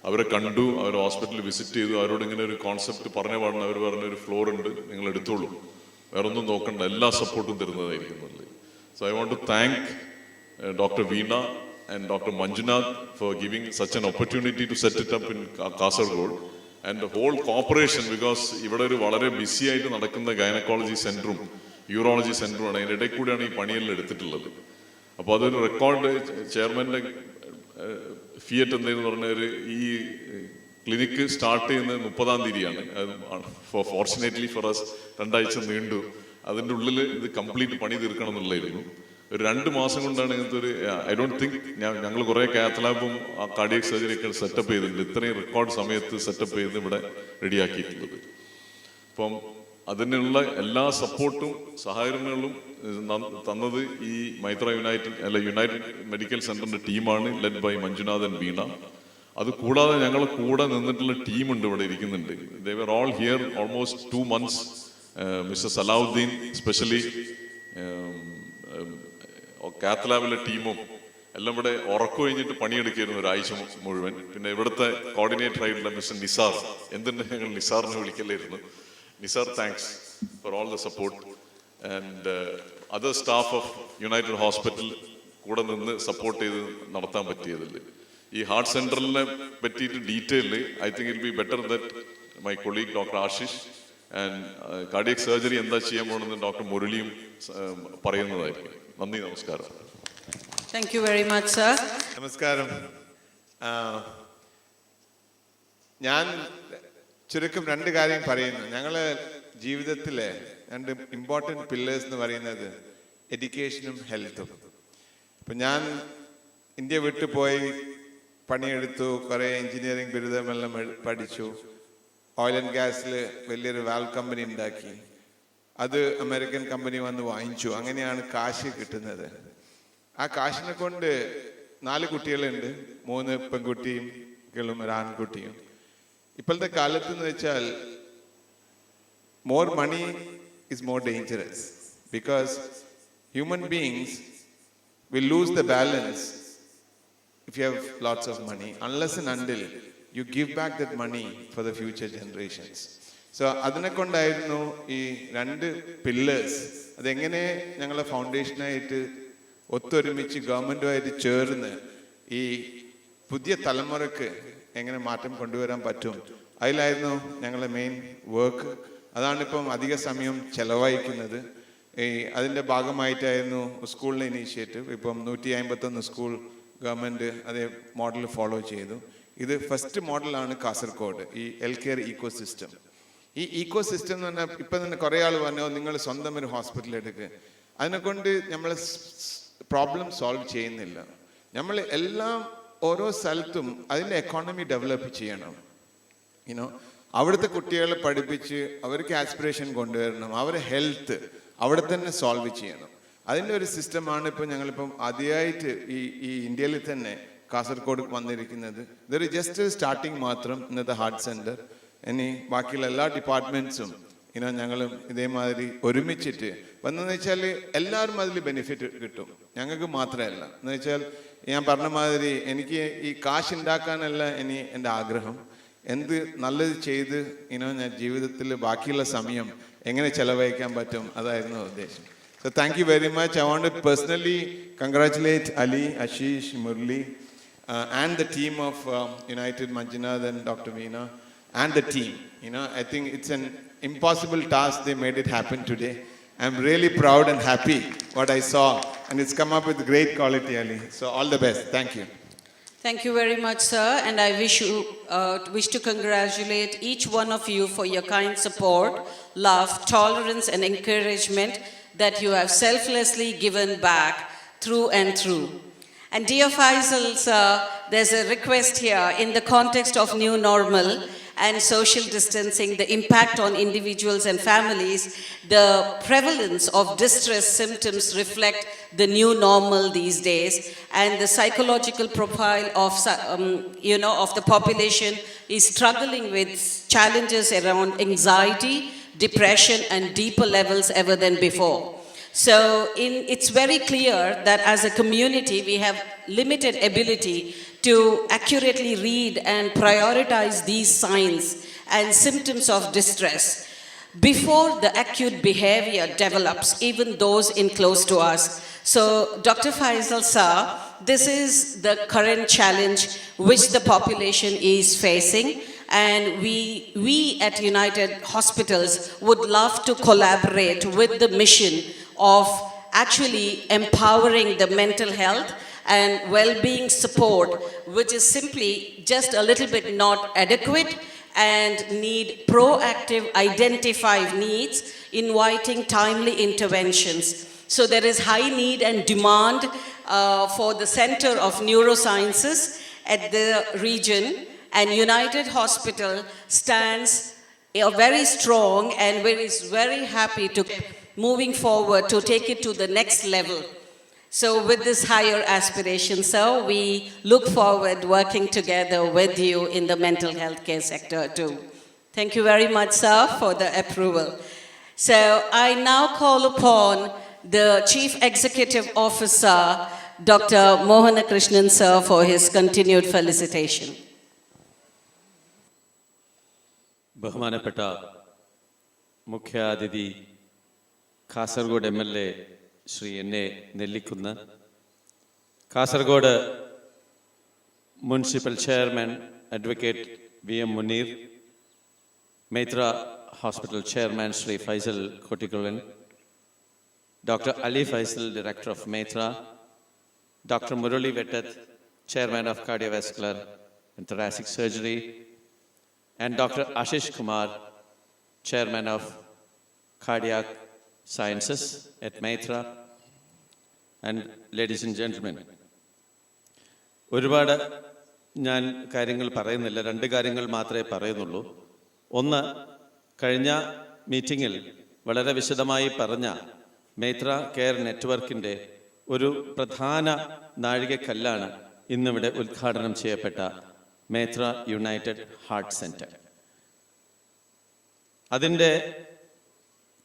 അവരെ കണ്ടു, അവർ ഹോസ്പിറ്റലിൽ വിസിറ്റ് ചെയ്തു. അവരോട് ഇങ്ങനെ ഒരു കോൺസെപ്റ്റ് പറഞ്ഞ പാടുന്ന അവർ പറഞ്ഞൊരു ഫ്ലോർ ഉണ്ട്, നിങ്ങൾ എടുത്തോളൂ, വേറൊന്നും നോക്കണ്ട, എല്ലാ സപ്പോർട്ടും തരുന്നതായിരിക്കും. So I want to thank Dr. Veena and Dr. Manjunath for giving such an opportunity to set it up in Kasaragod and the whole cooperation, because ഇവിടെ ഒരു വളരെ ബിസി ആയിട്ട് നടക്കുന്ന ഗൈനക്കോളജി സെന്ററും യൂറോളജി സെന്ററുമാണ്, അതിൻ്റെ ഇടയിൽ കൂടിയാണ് ഈ പണിയെല്ലാം എടുത്തിട്ടുള്ളത്. അപ്പോൾ അതൊരു റെക്കോർഡ് ചെയർമാൻ്റെ ഫിയറ്റ് എന്തെന്ന് പറഞ്ഞാൽ ഈ ക്ലിനിക്ക് സ്റ്റാർട്ട് ചെയ്യുന്നത് 30-ാം തീയതിയാണ്. ഫോർച്ചുനേറ്റ്ലി ഫോർ അസ് 2 ആഴ്ച നീണ്ടു. അതിൻ്റെ ഉള്ളിൽ ഇത് കംപ്ലീറ്റ് പണി തീർക്കണം എന്നുള്ളതായിരുന്നു. ഒരു 2 മാസം കൊണ്ടാണ് ഇങ്ങനത്തെ ഒരു, ഐ ഡോണ്ട് തിങ്ക്, ഞങ്ങൾ കുറേ കാത്ത് ലാബും കാർഡിയക് സർജറി ഒക്കെ സെറ്റപ്പ് ചെയ്തിട്ടുണ്ട്. ഇത്രയും റെക്കോർഡ് സമയത്ത് സെറ്റപ്പ് ചെയ്ത് ഇവിടെ റെഡിയാക്കിയിട്ടുള്ളത്. അപ്പം അതിനുള്ള എല്ലാ സപ്പോർട്ടും സഹകരണങ്ങളും തന്നത് ഈ മൈത്ര യുണൈറ്റഡ് മെഡിക്കൽ സെന്ററിന്റെ ടീമാണ്, led by Manjunath and Veena. അത് കൂടാതെ ഞങ്ങൾ കൂടെ നിന്നിട്ടുള്ള ടീമുണ്ട് ഇവിടെ ഇരിക്കുന്നുണ്ട്. They were all here almost 2 months. Mister Salahuddin specially, cath ലാബിലെ ടീമും എല്ലാം ഇവിടെ ഉറക്കം കഴിഞ്ഞിട്ട് പണിയെടുക്കുകയായിരുന്നു 1 ആഴ്ച മുഴുവൻ. പിന്നെ ഇവിടുത്തെ കോർഡിനേറ്റർ ആയിട്ടുള്ള മിസ്റ്റർ നിസാർ, എന്തിൻ്റെ ഞങ്ങൾ നിസാറിനെ വിളിക്കലായിരുന്നു. Nisar, thanks for all the support. And other staff of united hospital കൂടെ നിന്ന് സപ്പോർട്ട് ചെയ്ത് നടത്താൻ പറ്റിയതിൽ. ഈ ഹാർട്ട് സെന്ററിനെ പറ്റിയിട്ട് detail I think it be better that my colleague doctor Ashish and cardiac surgery എന്താ ചെയ്യാൻ പോകുന്നത് ഡോക്ടർ മുരളിയും പറയുന്നതായിരിക്കും. നന്ദി, നമസ്കാരം. Thank you very much, sir. നമസ്കാരം. ഞാൻ ചുരുക്കം 2 കാര്യം പറയുന്നു. ഞങ്ങളെ ജീവിതത്തിലെ 2 ഇമ്പോർട്ടൻറ്റ് പില്ലേഴ്സ് എന്ന് പറയുന്നത് എഡ്യൂക്കേഷനും ഹെൽത്തും. ഇപ്പം ഞാൻ ഇന്ത്യ വിട്ടു പോയി പണിയെടുത്തു, കുറേ എൻജിനീയറിംഗ് ബിരുദമെല്ലാം പഠിച്ചു, ഓയിൽ ആൻഡ് ഗ്യാസിൽ വലിയൊരു വാൽവ് കമ്പനി ഉണ്ടാക്കി, അത് അമേരിക്കൻ കമ്പനി വന്ന് വാങ്ങിച്ചു. അങ്ങനെയാണ് കാശ് കിട്ടുന്നത്. ആ കാശിനെ കൊണ്ട് 4 കുട്ടികളുണ്ട്, 3 പെൺകുട്ടിയും 1 ആൺകുട്ടിയും. ഇപ്പോഴത്തെ കാലത്ത് എന്ന് വെച്ചാൽ more money is more dangerous because human beings will lose the balance if you have lots of money unless and until you give back that money for the future generations. So അതിനെ കൊണ്ടായിരുന്നു ഈ 2 pillars. അതെങ്ങനെ ഞങ്ങളെ ഫൗണ്ടേഷനായിട്ട് ഒത്തൊരുമിച്ച് ഗവൺമെൻറ്റുമായിട്ട് ചേർന്ന് ഈ പുതിയ തലമുറക്ക് എങ്ങനെ മാറ്റം കൊണ്ടുവരാൻ പറ്റും, അതിലായിരുന്നു ഞങ്ങളെ മെയിൻ വർക്ക്. അതാണിപ്പം അധിക സമയം ചെലവഴിക്കുന്നത്. അതിൻ്റെ ഭാഗമായിട്ടായിരുന്നു സ്കൂളിലെ ഇനീഷ്യേറ്റീവ്. ഇപ്പം 151 സ്കൂൾ ഗവൺമെൻറ് അതേ മോഡൽ ഫോളോ ചെയ്തു. ഇത് ഫസ്റ്റ് മോഡലാണ് കാസർഗോഡ്, ഈ ഹെൽത്ത് കെയർ ഈക്കോ സിസ്റ്റം. ഈ ഈക്കോ സിസ്റ്റം എന്ന് പറഞ്ഞാൽ ഇപ്പം തന്നെ കുറേ ആൾ പറഞ്ഞു നിങ്ങൾ സ്വന്തം ഒരു ഹോസ്പിറ്റൽ എടുക്കുക. അതിനെക്കൊണ്ട് നമ്മൾ പ്രോബ്ലം സോൾവ് ചെയ്യുന്നില്ല. നമ്മൾ എല്ലാം ഓരോ സ്ഥലത്തും അതിൻ്റെ എക്കോണമി ഡെവലപ്പ് ചെയ്യണം. അവിടുത്തെ കുട്ടികളെ പഠിപ്പിച്ച് അവർക്ക് ആസ്പിറേഷൻ കൊണ്ടുവരണം, അവരെ ഹെൽത്ത് അവിടെ തന്നെ സോൾവ് ചെയ്യണം. അതിൻ്റെ ഒരു സിസ്റ്റമാണ് ഇപ്പോൾ ഞങ്ങളിപ്പം ആദ്യമായിട്ട് ഈ ഇന്ത്യയിൽ തന്നെ കാസർഗോഡ് വന്നിരിക്കുന്നത്. ഇതൊരു ജസ്റ്റ് സ്റ്റാർട്ടിങ് മാത്രം ഇന്നത്തെ ഹാർട്ട് സെൻറ്റർ. ഇനി ബാക്കിയുള്ള എല്ലാ ഡിപ്പാർട്ട്മെൻറ്റ്സും ഞങ്ങളും ഇതേമാതിരി ഒരുമിച്ചിട്ട് വന്നെന്ന് വെച്ചാൽ എല്ലാവരും അതിൽ ബെനിഫിറ്റ് കിട്ടും, ഞങ്ങൾക്ക് മാത്രമല്ല. എന്ന് വെച്ചാൽ ഞാൻ പറഞ്ഞ മാതിരി എനിക്ക് ഈ കാശ് ഉണ്ടാക്കാനല്ല ഇനി എൻ്റെ ആഗ്രഹം, എന്ത് നല്ലത് ചെയ്ത് ഞാൻ ജീവിതത്തിൽ ബാക്കിയുള്ള സമയം എങ്ങനെ ചെലവഴിക്കാൻ പറ്റും, അതായിരുന്നു ഉദ്ദേശം. So thank you very much. I want to personally congratulate Ali, Ashish, Murli and the team of United Manjunath and Dr. Veena and the team. I think it's an impossible task. They made it happen today. I'm really proud and happy what I saw, and it's come up with great quality, Ali. So all the best. Thank you. Thank you very much, sir, and I wish to congratulate each one of you for your kind support, love, tolerance, and encouragement that you have selflessly given back through and through. And dear Faisal, sir, there's a request here in the context of new normal and social distancing, the impact on individuals and families, the prevalence of distress symptoms reflect the new normal these days, and the psychological profile of the population is struggling with challenges around anxiety, depression, and deeper levels ever than before. So it's very clear that as a community we have limited ability to accurately read and prioritize these signs and symptoms of distress before the acute behavior develops, even those in close to us. So Dr. Faisal sir, this is the current challenge which the population is facing, and we at United Hospitals would love to collaborate with the mission of actually empowering the mental health and well-being support, which is simply just a little bit not adequate and need proactive identified needs, inviting timely interventions. So there is high need and demand for the Center of Neurosciences at the region, and United Hospital stands very strong and is very happy to moving forward to take it to the next level. So with this higher aspiration, sir, we look forward working together with you in the mental health care sector too. Thank you very much, sir, for the approval. So I now call upon the Chief Executive Officer, Dr. Mohana Krishnan, sir, for his continued felicitation. ബഹുമാനപ്പെട്ട മുഖ്യാതിഥി Kasaragod MLA Shri എന്നെ Nellikkunnu, Kasaragod municipal chairman advocate VM Muneer, Metra hospital chairman Shri Faisal Kottikulam, doctor Ali Faisal, director of Metra, doctor Murali Vettath, chairman of cardiovascular and thoracic surgery, and Dr. Ashish Kumar, chairman of cardiac sciences at Maitra, and ladies and gentlemen, ഒരുപാട് ഞാൻ കാര്യങ്ങൾ പറയുന്നില്ല, രണ്ട് കാര്യങ്ങൾ മാത്രമേ പറയുന്നുള്ളൂ. ഒന്ന്, കഴിഞ്ഞ മീറ്റിങ്ങിൽ വളരെ വിശദമായി പറഞ്ഞ മേത്ര കെയർ നെറ്റ്വർക്കിൻ്റെ ഒരു പ്രധാന നാഴികക്കല്ലാണ് ഇന്നിവിടെ ഉദ്ഘാടനം ചെയ്യപ്പെട്ട മേത്ര യുണൈറ്റഡ് ഹാർട്ട് സെൻറ്റർ. അതിൻ്റെ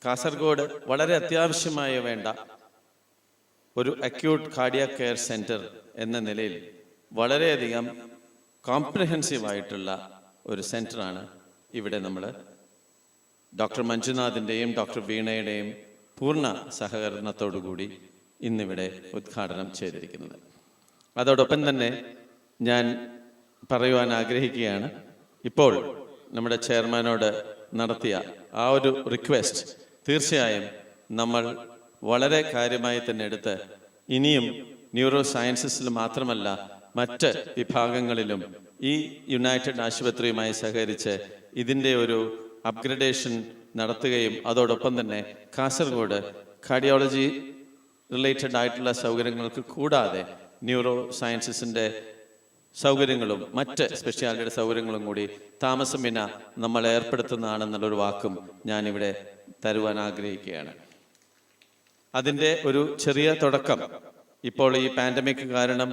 കാസർഗോഡ് വളരെ അത്യാവശ്യമായ വേണ്ട ഒരു അക്യൂട്ട് കാർഡിയാക് കെയർ സെൻറ്റർ എന്ന നിലയിൽ വളരെയധികം കോംപ്രിഹെൻസീവായിട്ടുള്ള ഒരു സെൻറ്ററാണ് ഇവിടെ നമ്മൾ ഡോക്ടർ മഞ്ജുനാഥിൻ്റെയും ഡോക്ടർ വീണയുടെയും പൂർണ്ണ സഹകരണത്തോടുകൂടി ഇന്നിവിടെ ഉദ്ഘാടനം ചെയ്തിരിക്കുന്നത്. അതോടൊപ്പം തന്നെ ഞാൻ പറയുവാൻ ആഗ്രഹിക്കുകയാണ്, ഇപ്പോൾ നമ്മുടെ ചെയർമാനോട് നടത്തിയ ആ ഒരു റിക്വസ്റ്റ് തീർച്ചയായും നമ്മൾ വളരെ കാര്യമായി തന്നെ എടുത്ത് ഇനിയും ന്യൂറോ സയൻസസിൽ മാത്രമല്ല മറ്റ് വിഭാഗങ്ങളിലും ഈ യുണൈറ്റഡ് ആശുപത്രിയുമായി സഹകരിച്ച് ഇതിൻ്റെ ഒരു അപ്ഗ്രഡേഷൻ നടത്തുകയും അതോടൊപ്പം തന്നെ കാസർഗോഡ് കാർഡിയോളജി റിലേറ്റഡ് ആയിട്ടുള്ള സൗകര്യങ്ങൾക്ക് കൂടാതെ ന്യൂറോ സയൻസസിൻ്റെ സൗകര്യങ്ങളും മറ്റ് സ്പെഷ്യാലിറ്റിയുടെ സൗകര്യങ്ങളും കൂടി താമസം വിന നമ്മൾ ഏർപ്പെടുത്തുന്നതാണെന്നുള്ളൊരു വാക്കും ഞാനിവിടെ തരുവാൻ ആഗ്രഹിക്കുകയാണ്. അതിൻ്റെ ഒരു ചെറിയ തുടക്കം ഇപ്പോൾ ഈ പാൻഡമിക് കാരണം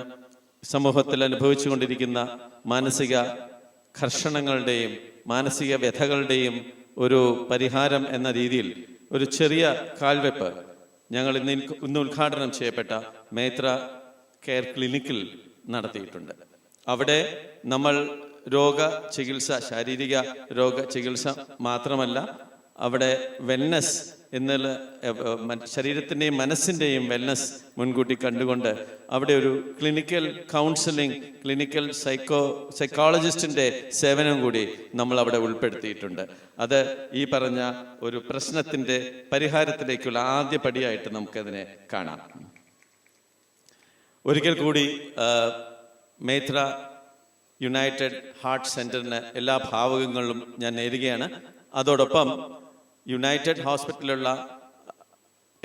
സമൂഹത്തിൽ അനുഭവിച്ചു കൊണ്ടിരിക്കുന്ന മാനസിക ഘർഷണങ്ങളുടെയും മാനസിക വ്യഥകളുടെയും ഒരു പരിഹാരം എന്ന രീതിയിൽ ഒരു ചെറിയ കാൽവെപ്പ് ഞങ്ങൾ ഇന്ന് ഉദ്ഘാടനം ചെയ്യപ്പെട്ട മേത്ര കെയർ ക്ലിനിക്കിൽ നടത്തിയിട്ടുണ്ട്. അവിടെ നമ്മൾ രോഗചികിത്സ, ശാരീരിക രോഗചികിത്സ മാത്രമല്ല, അവിടെ വെൽനസ് എന്നുള്ള ശരീരത്തിൻ്റെയും മനസ്സിൻ്റെയും മുൻകൂട്ടി കണ്ടുകൊണ്ട് അവിടെ ഒരു ക്ലിനിക്കൽ കൗൺസിലിംഗ്, ക്ലിനിക്കൽ സൈക്കോളജിസ്റ്റിൻ്റെ സേവനം കൂടി നമ്മൾ അവിടെ ഉൾപ്പെടുത്തിയിട്ടുണ്ട്. അത് ഈ പറഞ്ഞ ഒരു പ്രശ്നത്തിൻ്റെ പരിഹാരത്തിലേക്കുള്ള ആദ്യ പടിയായിട്ട് നമുക്കതിനെ കാണാം. ഒരിക്കൽ കൂടി മേത്ര യുണൈറ്റഡ് ഹാർട്ട് സെൻറ്ററിന് എല്ലാ ഭാവുകങ്ങളും ഞാൻ നേരുകയാണ്. അതോടൊപ്പം യുണൈറ്റഡ് ഹോസ്പിറ്റലിലുള്ള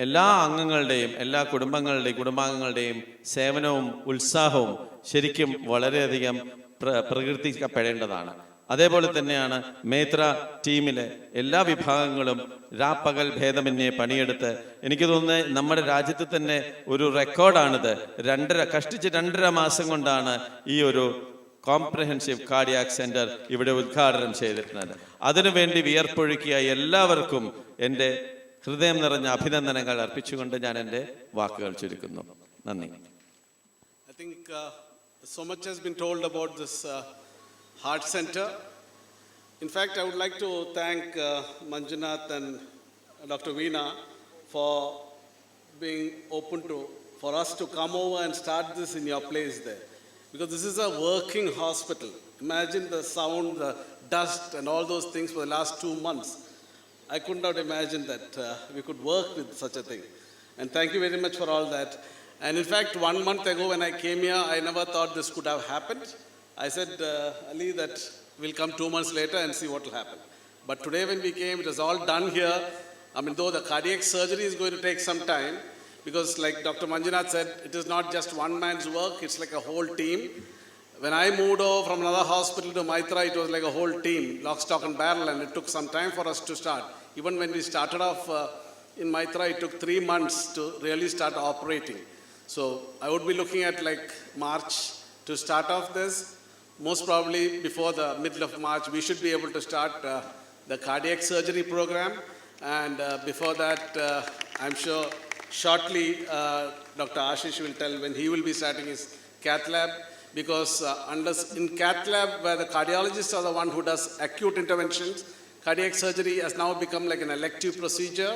എല്ലാ അംഗങ്ങളുടെയും എല്ലാ കുടുംബാംഗങ്ങളുടെയും സേവനവും ഉത്സാഹവും ശരിക്കും വളരെയധികം പ്രകീർത്തിക്കപ്പെടേണ്ടതാണ്. അതേപോലെ തന്നെയാണ് മേത്ര ടീമിലെ എല്ലാ വിഭാഗങ്ങളും രാപ്പകൽ ഭേദമന്യേ പണിയെടുത്ത്, എനിക്ക് തോന്നുന്നത് നമ്മുടെ രാജ്യത്ത് തന്നെ ഒരു റെക്കോർഡാണിത്. കഷ്ടിച്ച് 2.5 മാസം കൊണ്ടാണ് ഈ ഒരു കോംപ്രഹെൻസീവ് കാർഡിയാക് സെന്റർ ഇവിടെ ഉദ്ഘാടനം ചെയ്തിട്ടുള്ളത്. അതിനുവേണ്ടി വിയർപ്പൊഴുക്കിയ എല്ലാവർക്കും എൻ്റെ ഹൃദയം നിറഞ്ഞ അഭിനന്ദനങ്ങൾ അർപ്പിച്ചുകൊണ്ട് ഞാൻ എൻ്റെ വാക്കുകൾ ചുരുക്കുന്നു. നന്ദി. I think so much has been told about this heart center. In fact, I would like to thank Manjunath and Dr. Veena for being open for us to come over and start this in your place there. Because this is a working hospital. Imagine the sound, the dust and all those things for the last 2 months. I could not imagine that we could work with such a thing. And thank you very much for all that. And in fact, 1 month ago when I came here, I never thought this could have happened. I said, Ali, that we'll come 2 months later and see what will happen. But today when we came, it was all done here. I mean, though the cardiac surgery is going to take some time, because like Dr. Manjunath said, it is not just one man's work, it's like a whole team. When I moved over from another hospital to Maitra, it was like a whole team, lock, stock and barrel, and it took some time for us to start. Even when we started off in Maitra, it took 3 months to really start operating. So I would be looking at like March to start off this. Most probably before the middle of March, we should be able to start the cardiac surgery program. And before that, I'm sure shortly Dr. Ashish will tell when he will be starting his cath lab. Because in cath lab, where the cardiologists are the one who does acute interventions, cardiac surgery has now become like an elective procedure.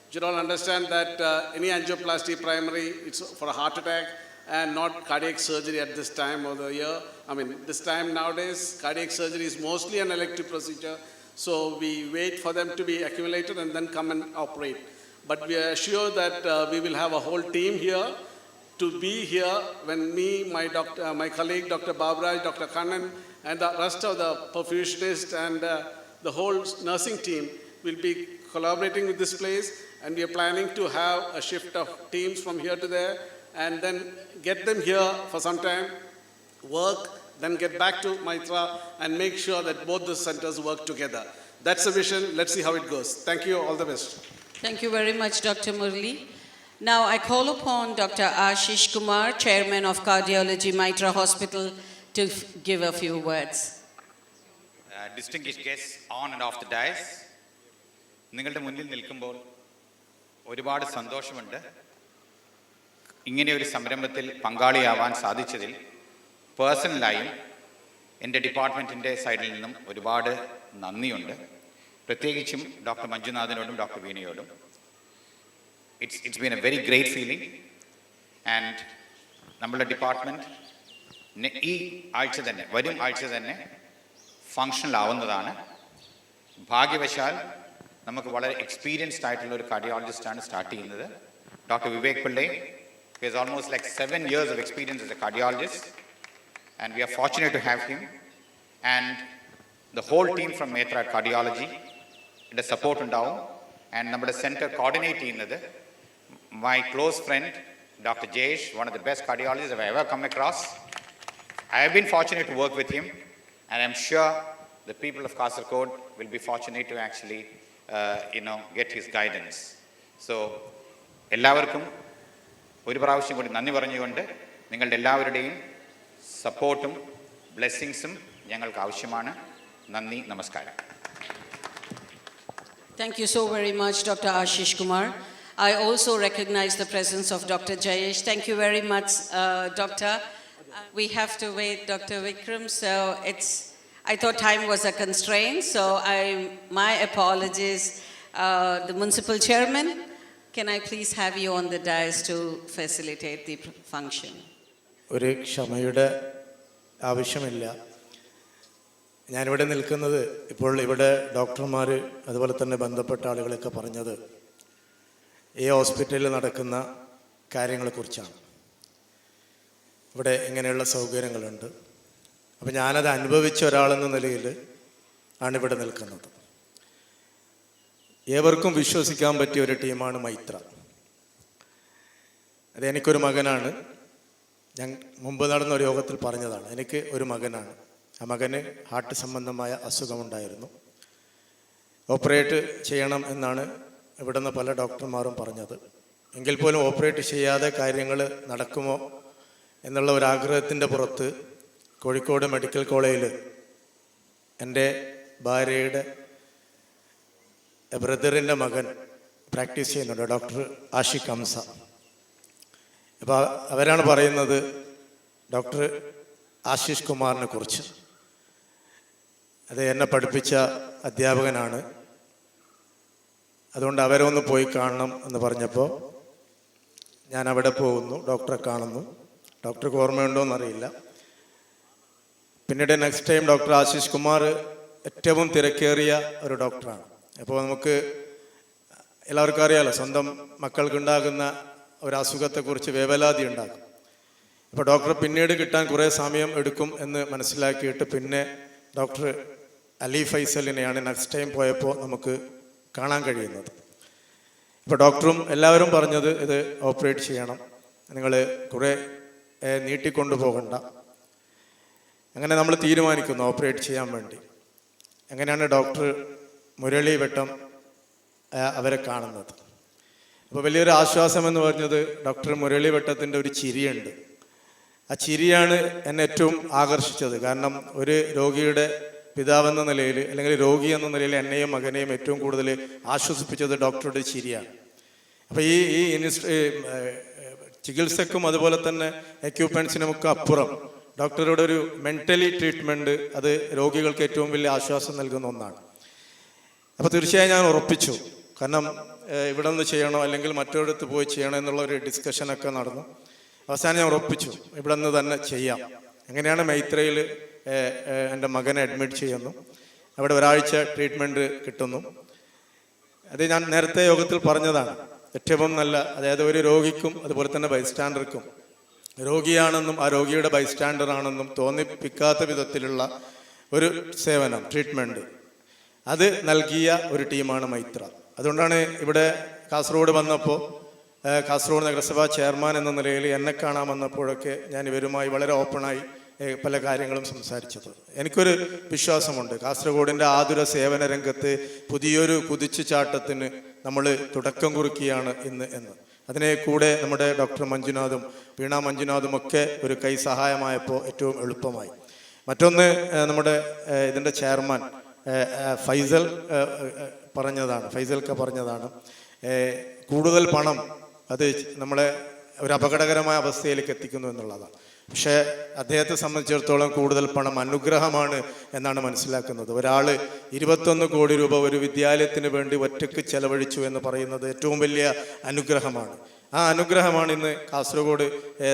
You should all understand that any angioplasty primary, it's for a heart attack and not cardiac surgery at this time of the year. I mean, this time nowadays, cardiac surgery is mostly an elective procedure. So we wait for them to be accumulated and then come and operate. But we are sure that we will have a whole team here to be here when my colleague Dr. Babraj, Dr. Kannan and the rest of the perfusionists and the whole nursing team will be collaborating with this place, and we are planning to have a shift of teams from here to there and then get them here for some time, work, then get back to Maitra and make sure that both the centers work together. That's the vision. Let's see how it goes. Thank you. All the best. Thank you very much, Dr. Murli. Now I call upon Dr. Ashish Kumar, Chairman of Cardiology, Maitra Hospital, to give a few words. Distinguished guests on and off the dais, നിങ്ങളുടെ മുന്നിൽ നിൽക്കുമ്പോൾ ഒരുപാട് സന്തോഷമുണ്ട്. ഇങ്ങനെ ഒരു സംരംഭത്തിൽ പങ്കാളിയാവാൻ സാധിച്ചതിൽ പേഴ്സണലായും എൻ്റെ ഡിപ്പാർട്ട്മെൻറ്റിൻ്റെ സൈഡിൽ നിന്നും ഒരുപാട് നന്ദിയുണ്ട്. പ്രത്യേകിച്ചും ഡോക്ടർ മഞ്ജുനാഥിനോടും ഡോക്ടർ വീണയോടും. It's been a very great feeling, and നമ്മളുടെ ഡിപ്പാർട്ട്മെൻറ്റ് ഈ ആഴ്ച തന്നെ വരും ആഴ്ച തന്നെ ഫങ്ഷണൽ ആവുന്നതാണ്. ഭാഗ്യവശാൽ നമുക്ക് വളരെ എക്സ്പീരിയൻസ്ഡ് ആയിട്ടുള്ള ഒരു കാർഡിയോളജിസ്റ്റാണ് സ്റ്റാർട്ട് ചെയ്യുന്നത്. Doctor Vivek Pillai He has almost like 7 years of experience as a cardiologist, and we are fortunate to have him and the whole team from Maitra Cardiology. The support ഉണ്ടാവും. And നമ്മുടെ center coordinate ചെയ്യുന്നത് my close friend Dr. Jayesh, one of the best cardiologists I've ever come across. I have been fortunate to work with him, and I'm sure the people of Kasaragod will be fortunate to actually get his guidance. So എല്ലാവർക്കും ഒരു പ്രാവശ്യം കൂടി നന്ദി പറഞ്ഞുകൊണ്ട് നിങ്ങളുടെ എല്ലാവരുടെയും സപ്പോർട്ടും ബ്ലെസ്സിങ്സും ഞങ്ങൾക്ക് ആവശ്യമാണ്. നന്ദി, നമസ്കാരം. Thank you so very much, Dr. Ashish Kumar. I also recognize the presence of Dr. Jayesh. Thank you very much, Doctor. We have to wait, Dr. Vikram, so I thought time was a constraint, so my apologies. The municipal chairman, can I please have you on the dais to facilitate the function? ഒരു ക്ഷമയുടെ ആവശ്യമില്ല. ഞാനിവിടെ നിൽക്കുന്നത് ഇപ്പോൾ ഇവിടെ ഡോക്ടർമാർ അതുപോലെ തന്നെ ബന്ധപ്പെട്ട ആളുകളൊക്കെ പറഞ്ഞത് ഈ ഹോസ്പിറ്റലിൽ നടക്കുന്ന കാര്യങ്ങളെക്കുറിച്ചാണ്. ഇവിടെ ഇങ്ങനെയുള്ള സൗകര്യങ്ങളുണ്ട്. അപ്പോൾ ഞാനത് അനുഭവിച്ച ഒരാളെന്ന നിലയിൽ ആണിവിടെ നിൽക്കുന്നത്. ഏവർക്കും വിശ്വസിക്കാൻ പറ്റിയ ഒരു ടീമാണ് മൈത്ര. അത് എനിക്കൊരു മകനാണ്. ഞാൻ മുമ്പ് നടന്ന ഒരു യോഗത്തിൽ പറഞ്ഞതാണ്, എനിക്ക് ഒരു മകനാണ്. ആ മകന് ഹാർട്ട് സംബന്ധമായ അസുഖമുണ്ടായിരുന്നു. ഓപ്പറേറ്റ് ചെയ്യണം എന്നാണ് ഇവിടുന്ന് പല ഡോക്ടർമാരും പറഞ്ഞത്. എങ്കിൽ പോലും ഓപ്പറേറ്റ് ചെയ്യാതെ കാര്യങ്ങൾ നടക്കുമോ എന്നുള്ള ഒരാഗ്രഹത്തിൻ്റെ പുറത്ത് കോഴിക്കോട് മെഡിക്കൽ കോളേജിൽ എൻ്റെ ഭാര്യയുടെ ബ്രദറിൻ്റെ മകൻ പ്രാക്ടീസ് ചെയ്യുന്നുണ്ട്, ഡോക്ടർ ആഷിഖ് ഹംസ. അപ്പോൾ അവരാണ് പറയുന്നത് ഡോക്ടർ ആശിഷ് കുമാറിനെ കുറിച്ച്. അത് എന്നെ പഠിപ്പിച്ച അധ്യാപകനാണ്. അതുകൊണ്ട് അവരെ ഒന്ന് പോയി കാണണം എന്ന് പറഞ്ഞപ്പോൾ ഞാൻ അവിടെ പോകുന്നു, ഡോക്ടറെ കാണുന്നു. ഡോക്ടർക്ക് ഓർമ്മയുണ്ടോ എന്നറിയില്ല. പിന്നീട് next time doctor Ashish Kumar ഏറ്റവും തിരക്കേറിയ ഒരു ഡോക്ടറാണ്. അപ്പോൾ നമുക്ക് എല്ലാവർക്കും അറിയാമല്ലോ, സ്വന്തം മക്കൾക്കുണ്ടാകുന്ന ഒരു അസുഖത്തെക്കുറിച്ച് വേവലാതി ഉണ്ടാകും. അപ്പോൾ ഡോക്ടറെ പിന്നീട് കിട്ടാൻ കുറേ സമയം എടുക്കും എന്ന് മനസ്സിലാക്കിയിട്ട് പിന്നെ ഡോക്ടർ അലി ഫൈസലിനെയാണ് നെക്സ്റ്റ് ടൈം പോയപ്പോൾ നമുക്ക് കാണാൻ കഴിയുന്നത്. ഇപ്പോൾ ഡോക്ടറും എല്ലാവരും പറഞ്ഞത് ഇത് ഓപ്പറേറ്റ് ചെയ്യണം, നിങ്ങൾ കുറേ നീട്ടിക്കൊണ്ടു പോകണ്ട. അങ്ങനെ നമ്മൾ തീരുമാനിക്കുന്നു ഓപ്പറേറ്റ് ചെയ്യാൻ വേണ്ടി. അങ്ങനെയാണ് ഡോക്ടർ മുരളി വെട്ടം അവരെ കാണുന്നത്. അപ്പോൾ വലിയൊരു ആശ്വാസം എന്ന് പറഞ്ഞത് ഡോക്ടർ മുരളി വെട്ടത്തിൻ്റെ ഒരു ചിരിയുണ്ട്. ആ ചിരിയാണ് എന്നെ ഏറ്റവും ആകർഷിച്ചത്. കാരണം ഒരു രോഗിയുടെ പിതാവെന്ന നിലയിൽ അല്ലെങ്കിൽ രോഗി എന്ന നിലയിൽ എന്നെയും മകനെയും ഏറ്റവും കൂടുതൽ ആശ്വസിപ്പിച്ചത് ഡോക്ടറുടെ ചിരിയാണ്. അപ്പോൾ ഈ ചികിത്സക്കും അതുപോലെ തന്നെ എക്യുപ്മെൻസിനുമൊക്കെ അപ്പുറം ഡോക്ടറുടെ ഒരു മെൻ്റലി ട്രീറ്റ്മെൻറ്റ് അത് രോഗികൾക്ക് ഏറ്റവും വലിയ ആശ്വാസം നൽകുന്ന ഒന്നാണ്. അപ്പോൾ തീർച്ചയായും ഞാൻ ഉറപ്പിച്ചു, കാരണം ഇവിടെ നിന്ന് ചെയ്യണോ അല്ലെങ്കിൽ മറ്റൊരിടത്ത് പോയി ചെയ്യണോ എന്നുള്ള ഒരു ഡിസ്കഷനൊക്കെ നടന്നു. അവസാനം ഞാൻ ഉറപ്പിച്ചു ഇവിടെ നിന്ന് തന്നെ ചെയ്യാം. അങ്ങനെയാണ് മൈത്രയിൽ എൻ്റെ മകനെ അഡ്മിറ്റ് ചെയ്യുന്നു. അവിടെ ഒരാഴ്ച ട്രീറ്റ്മെൻറ്റ് കിട്ടുന്നു. അത് ഞാൻ നേരത്തെ യോഗത്തിൽ പറഞ്ഞതാണ്. ഏറ്റവും നല്ല, അതായത് ഒരു രോഗിക്കും അതുപോലെ തന്നെ ബൈസ്റ്റാൻഡർക്കും രോഗിയാണെന്നും ആ രോഗിയുടെ ബൈസ്റ്റാൻഡർ ആണെന്നും തോന്നിപ്പിക്കാത്ത വിധത്തിലുള്ള ഒരു സേവനം, ട്രീറ്റ്മെൻറ്റ് അത് നൽകിയ ഒരു ടീമാണ് മൈത്ര. അതുകൊണ്ടാണ് ഇവിടെ കാസർഗോഡ് വന്നപ്പോൾ കാസർഗോഡ് നഗരസഭാ ചെയർമാൻ എന്ന നിലയിൽ എന്നെ കാണാൻ വന്നപ്പോഴൊക്കെ ഞാൻ ഇവരുമായി വളരെ ഓപ്പണായി പല കാര്യങ്ങളും സംസാരിച്ചത്. എനിക്കൊരു വിശ്വാസമുണ്ട്, കാസർഗോഡിൻ്റെ ആതുര സേവന രംഗത്ത് പുതിയൊരു കുതിച്ചുചാട്ടത്തിന് നമ്മൾ തുടക്കം കുറിക്കുകയാണ് ഇന്ന് എന്ന്. അതിനെ കൂടെ നമ്മുടെ ഡോക്ടർ മഞ്ജുനാഥും വീണ മഞ്ജുനാഥും ഒക്കെ ഒരു കൈ സഹായമായപ്പോൾ ഏറ്റവും എളുപ്പമായി. മറ്റൊന്ന് നമ്മുടെ ഇതിൻ്റെ ചെയർമാൻ ഫൈസൽക്ക പറഞ്ഞതാണ് കൂടുതൽ പണം അത് നമ്മളെ ഒരു അപകടകരമായ അവസ്ഥയിലേക്ക് എത്തിക്കുന്നു എന്നുള്ളതാണ്. പക്ഷേ അദ്ദേഹത്തെ സംബന്ധിച്ചിടത്തോളം കൂടുതൽ പണം അനുഗ്രഹമാണ് എന്നാണ് മനസ്സിലാക്കുന്നത്. ഒരാൾ 21 കോടി രൂപ ഒരു വിദ്യാലയത്തിന് വേണ്ടി ഒറ്റയ്ക്ക് ചെലവഴിച്ചു എന്ന് പറയുന്നത് ഏറ്റവും വലിയ അനുഗ്രഹമാണ്. ആ അനുഗ്രഹമാണ് ഇന്ന് കാസർഗോഡ്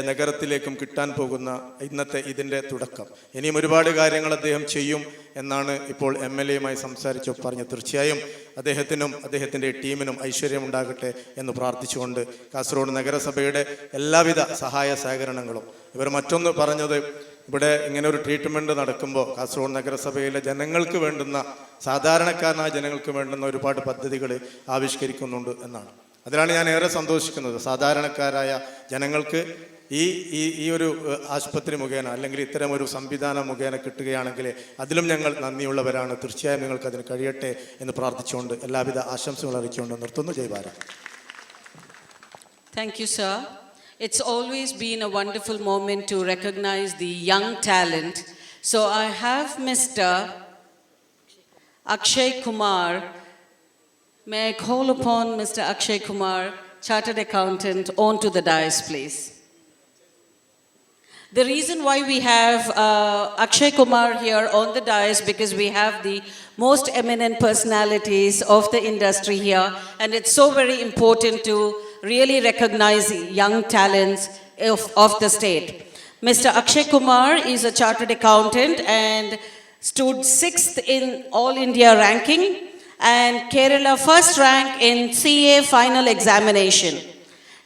നഗരത്തിലേക്കും കിട്ടാൻ പോകുന്ന ഇന്നത്തെ ഇതിൻ്റെ തുടക്കം. ഇനിയും ഒരുപാട് കാര്യങ്ങൾ അദ്ദേഹം ചെയ്യും എന്നാണ് ഇപ്പോൾ MLA-യുമായി സംസാരിച്ചു പറഞ്ഞത്. തീർച്ചയായും അദ്ദേഹത്തിനും അദ്ദേഹത്തിൻ്റെ ടീമിനും ഐശ്വര്യമുണ്ടാകട്ടെ എന്ന് പ്രാർത്ഥിച്ചുകൊണ്ട് കാസർഗോഡ് നഗരസഭയുടെ എല്ലാവിധ സഹായ സഹകരണങ്ങളും. ഇവർ മറ്റൊന്ന് പറഞ്ഞത്, ഇവിടെ ഇങ്ങനെ ഒരു ട്രീറ്റ്മെൻറ്റ് നടക്കുമ്പോൾ കാസർഗോഡ് നഗരസഭയിലെ ജനങ്ങൾക്ക് വേണ്ടുന്ന, സാധാരണക്കാരനായ ജനങ്ങൾക്ക് വേണ്ടുന്ന ഒരുപാട് പദ്ധതികൾ ആവിഷ്കരിക്കുന്നുണ്ട് എന്നാണ്. അതിലാണ് ഞാൻ ഏറെ സന്തോഷിക്കുന്നത്. സാധാരണക്കാരായ ജനങ്ങൾക്ക് ഈ ഒരു ആശുപത്രി മുഖേന അല്ലെങ്കിൽ ഇത്തരം ഒരു സംവിധാനം മുഖേന കിട്ടുകയാണെങ്കിൽ അതിലും ഞങ്ങൾ നന്ദിയുള്ളവരാണ്. തീർച്ചയായും നിങ്ങൾക്ക് അതിന് കഴിയട്ടെ എന്ന് പ്രാർത്ഥിച്ചുകൊണ്ട് എല്ലാവിധ ആശംസകൾ അറിയിച്ചുകൊണ്ട് നിർത്തുന്നു. ജയ് Bharat. Thank you, sir. It's always been a wonderful moment to recognize the young talent. So I have Mr. Akshay Kumar. May I call upon Mr. Akshay Kumar, Chartered Accountant, onto the dais, please. The reason why we have Akshay Kumar here on the dais because we have the most eminent personalities of the industry here, and it's so very important to really recognize young talents of the state. Mr. Akshay Kumar is a chartered accountant and stood 6th in All India ranking and Kerala first rank in CA final examination.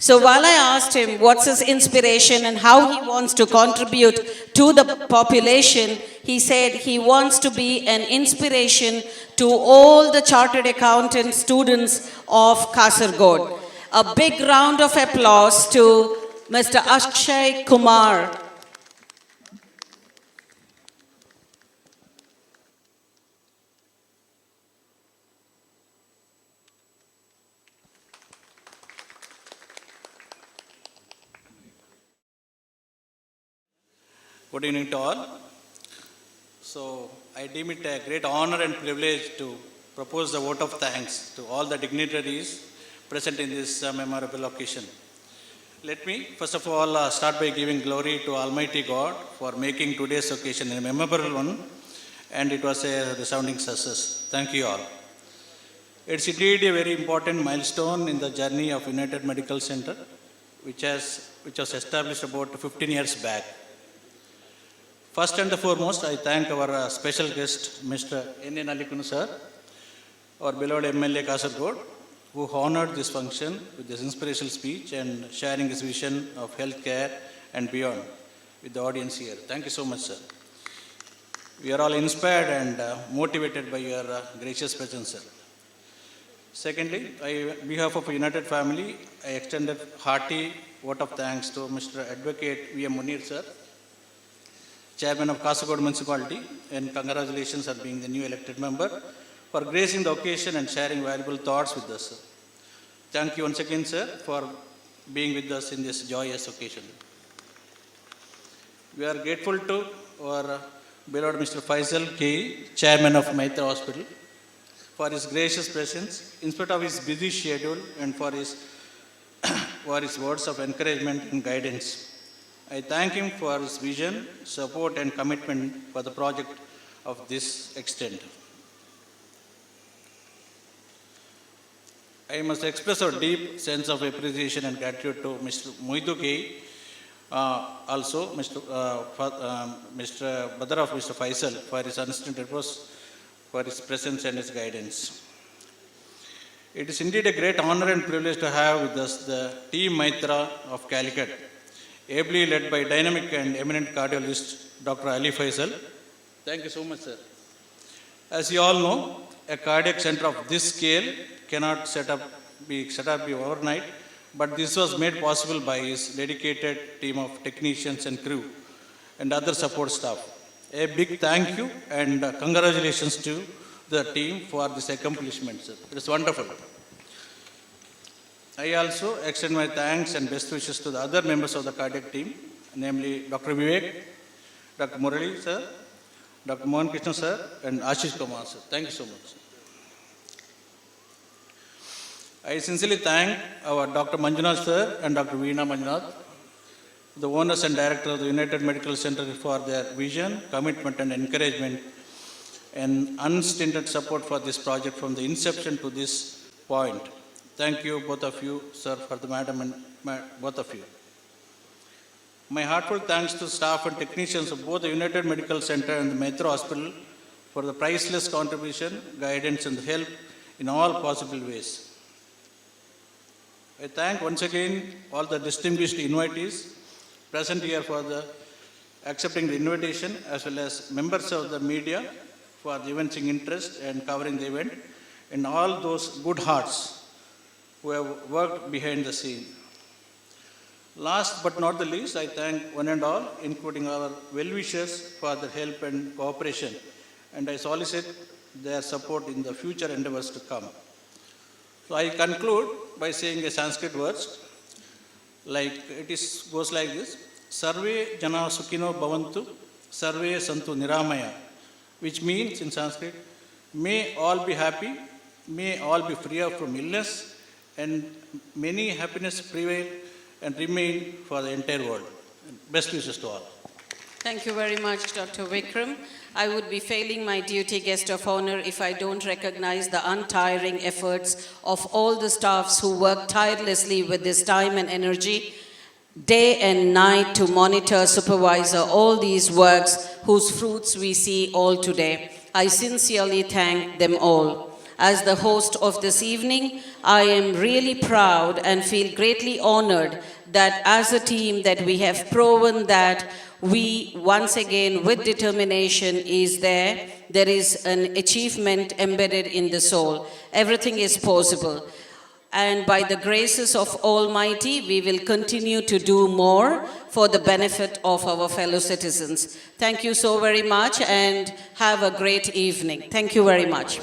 So while I asked him what's his inspiration and how he wants to contribute to the population, he said he wants to be an inspiration to all the chartered accountant students of Kasargod. A big round of applause to Mr. Akshay Kumar. Good evening to all. So I deem it a great honor and privilege to propose the vote of thanks to all the dignitaries present in this memorable occasion. Let me first of all start by giving glory to Almighty God for making today's occasion a memorable one, and it was a resounding success. Thank you all. It's indeed a very important milestone in the journey of United Medical Center, which was established about 15 years back. First and foremost, I thank our special guest, Mr. N. Nalikunu sir, our beloved MLA Kasargod, who honored this function with his inspirational speech and sharing his vision of healthcare and beyond with the audience here. Thank you so much, sir. We are all inspired and motivated by your gracious presence, sir. Secondly, on behalf of United Family, I extended hearty vote of thanks to Mr. Advocate V.M. Munir, sir, Chairman of Kasargod Municipality, and congratulations on being the new elected member, for gracing the occasion and sharing valuable thoughts with us, sir. Thank you once again, sir, for being with us in this joyous occasion. We are grateful to our beloved Mr. Faisal K, Chairman of Maitra Hospital, for his gracious presence, in spite of his busy schedule, and for his words of encouragement and guidance. I thank him for his vision, support, and commitment for the project of this extent. I must express a deep sense of appreciation and gratitude to Mr. Moidu K, also Mr. Brother of Mr. Faisal, for his unstinted efforts, for his presence and his guidance. It is indeed a great honor and privilege to have with us the team Maitra of Calicut, ably led by dynamic and eminent cardiologist Dr. Ali Faisal. Thank you so much, sir. As you all know, a cardiac center of this scale cannot be set up overnight, but this was made possible by his dedicated team of technicians and crew and other support staff. A big thank you and congratulations to the team for this accomplishment, sir. It is wonderful. I also extend my thanks and best wishes to the other members of the cardiac team, namely Dr. Vivek, Dr. Murali sir, Dr. Mohan Krishna sir, and Ashish Kumar sir. Thank you so much. I sincerely thank our Dr. Manjunath sir and Dr. Veena Manjunath, the owners and directors of the United Medical Center, for their vision, commitment, and encouragement, and unstinted support for this project from the inception to this point. Thank you, both of you, sir, for the madam and both of you. My heartfelt thanks to staff and technicians of both the United Medical Center and the Metro Hospital for the priceless contribution, guidance, and help in all possible ways. I thank once again all the distinguished invitees present here for accepting the invitation, as well as members of the media for the evincing interest and covering the event, and all those good hearts who have worked behind the scene. Last but not the least, I thank one and all, including our well-wishers, for their help and cooperation, and I solicit their support in the future endeavors to come. So I conclude by saying a Sanskrit words, like goes like this: Sarve jana sukhino bhavantu, sarve santu niramaya, which means in Sanskrit, may all be happy, may all be free from illness, and many happiness prevail and remain for the entire world. Best wishes to all. Thank you very much, Dr. Vikram. I would be failing my duty, guest of honor, if I don't recognize the untiring efforts of all the staffs who work tirelessly with this time and energy, day and night, to monitor, supervise all these works whose fruits we see all today. I sincerely thank them all. As the host of this evening, I am really proud and feel greatly honored that as a team that we have proven that we once again with determination is there is an achievement embedded in the soul. Everything is possible. And by the graces of Almighty, we will continue to do more for the benefit of our fellow citizens. Thank you so very much and have a great evening. Thank you very much.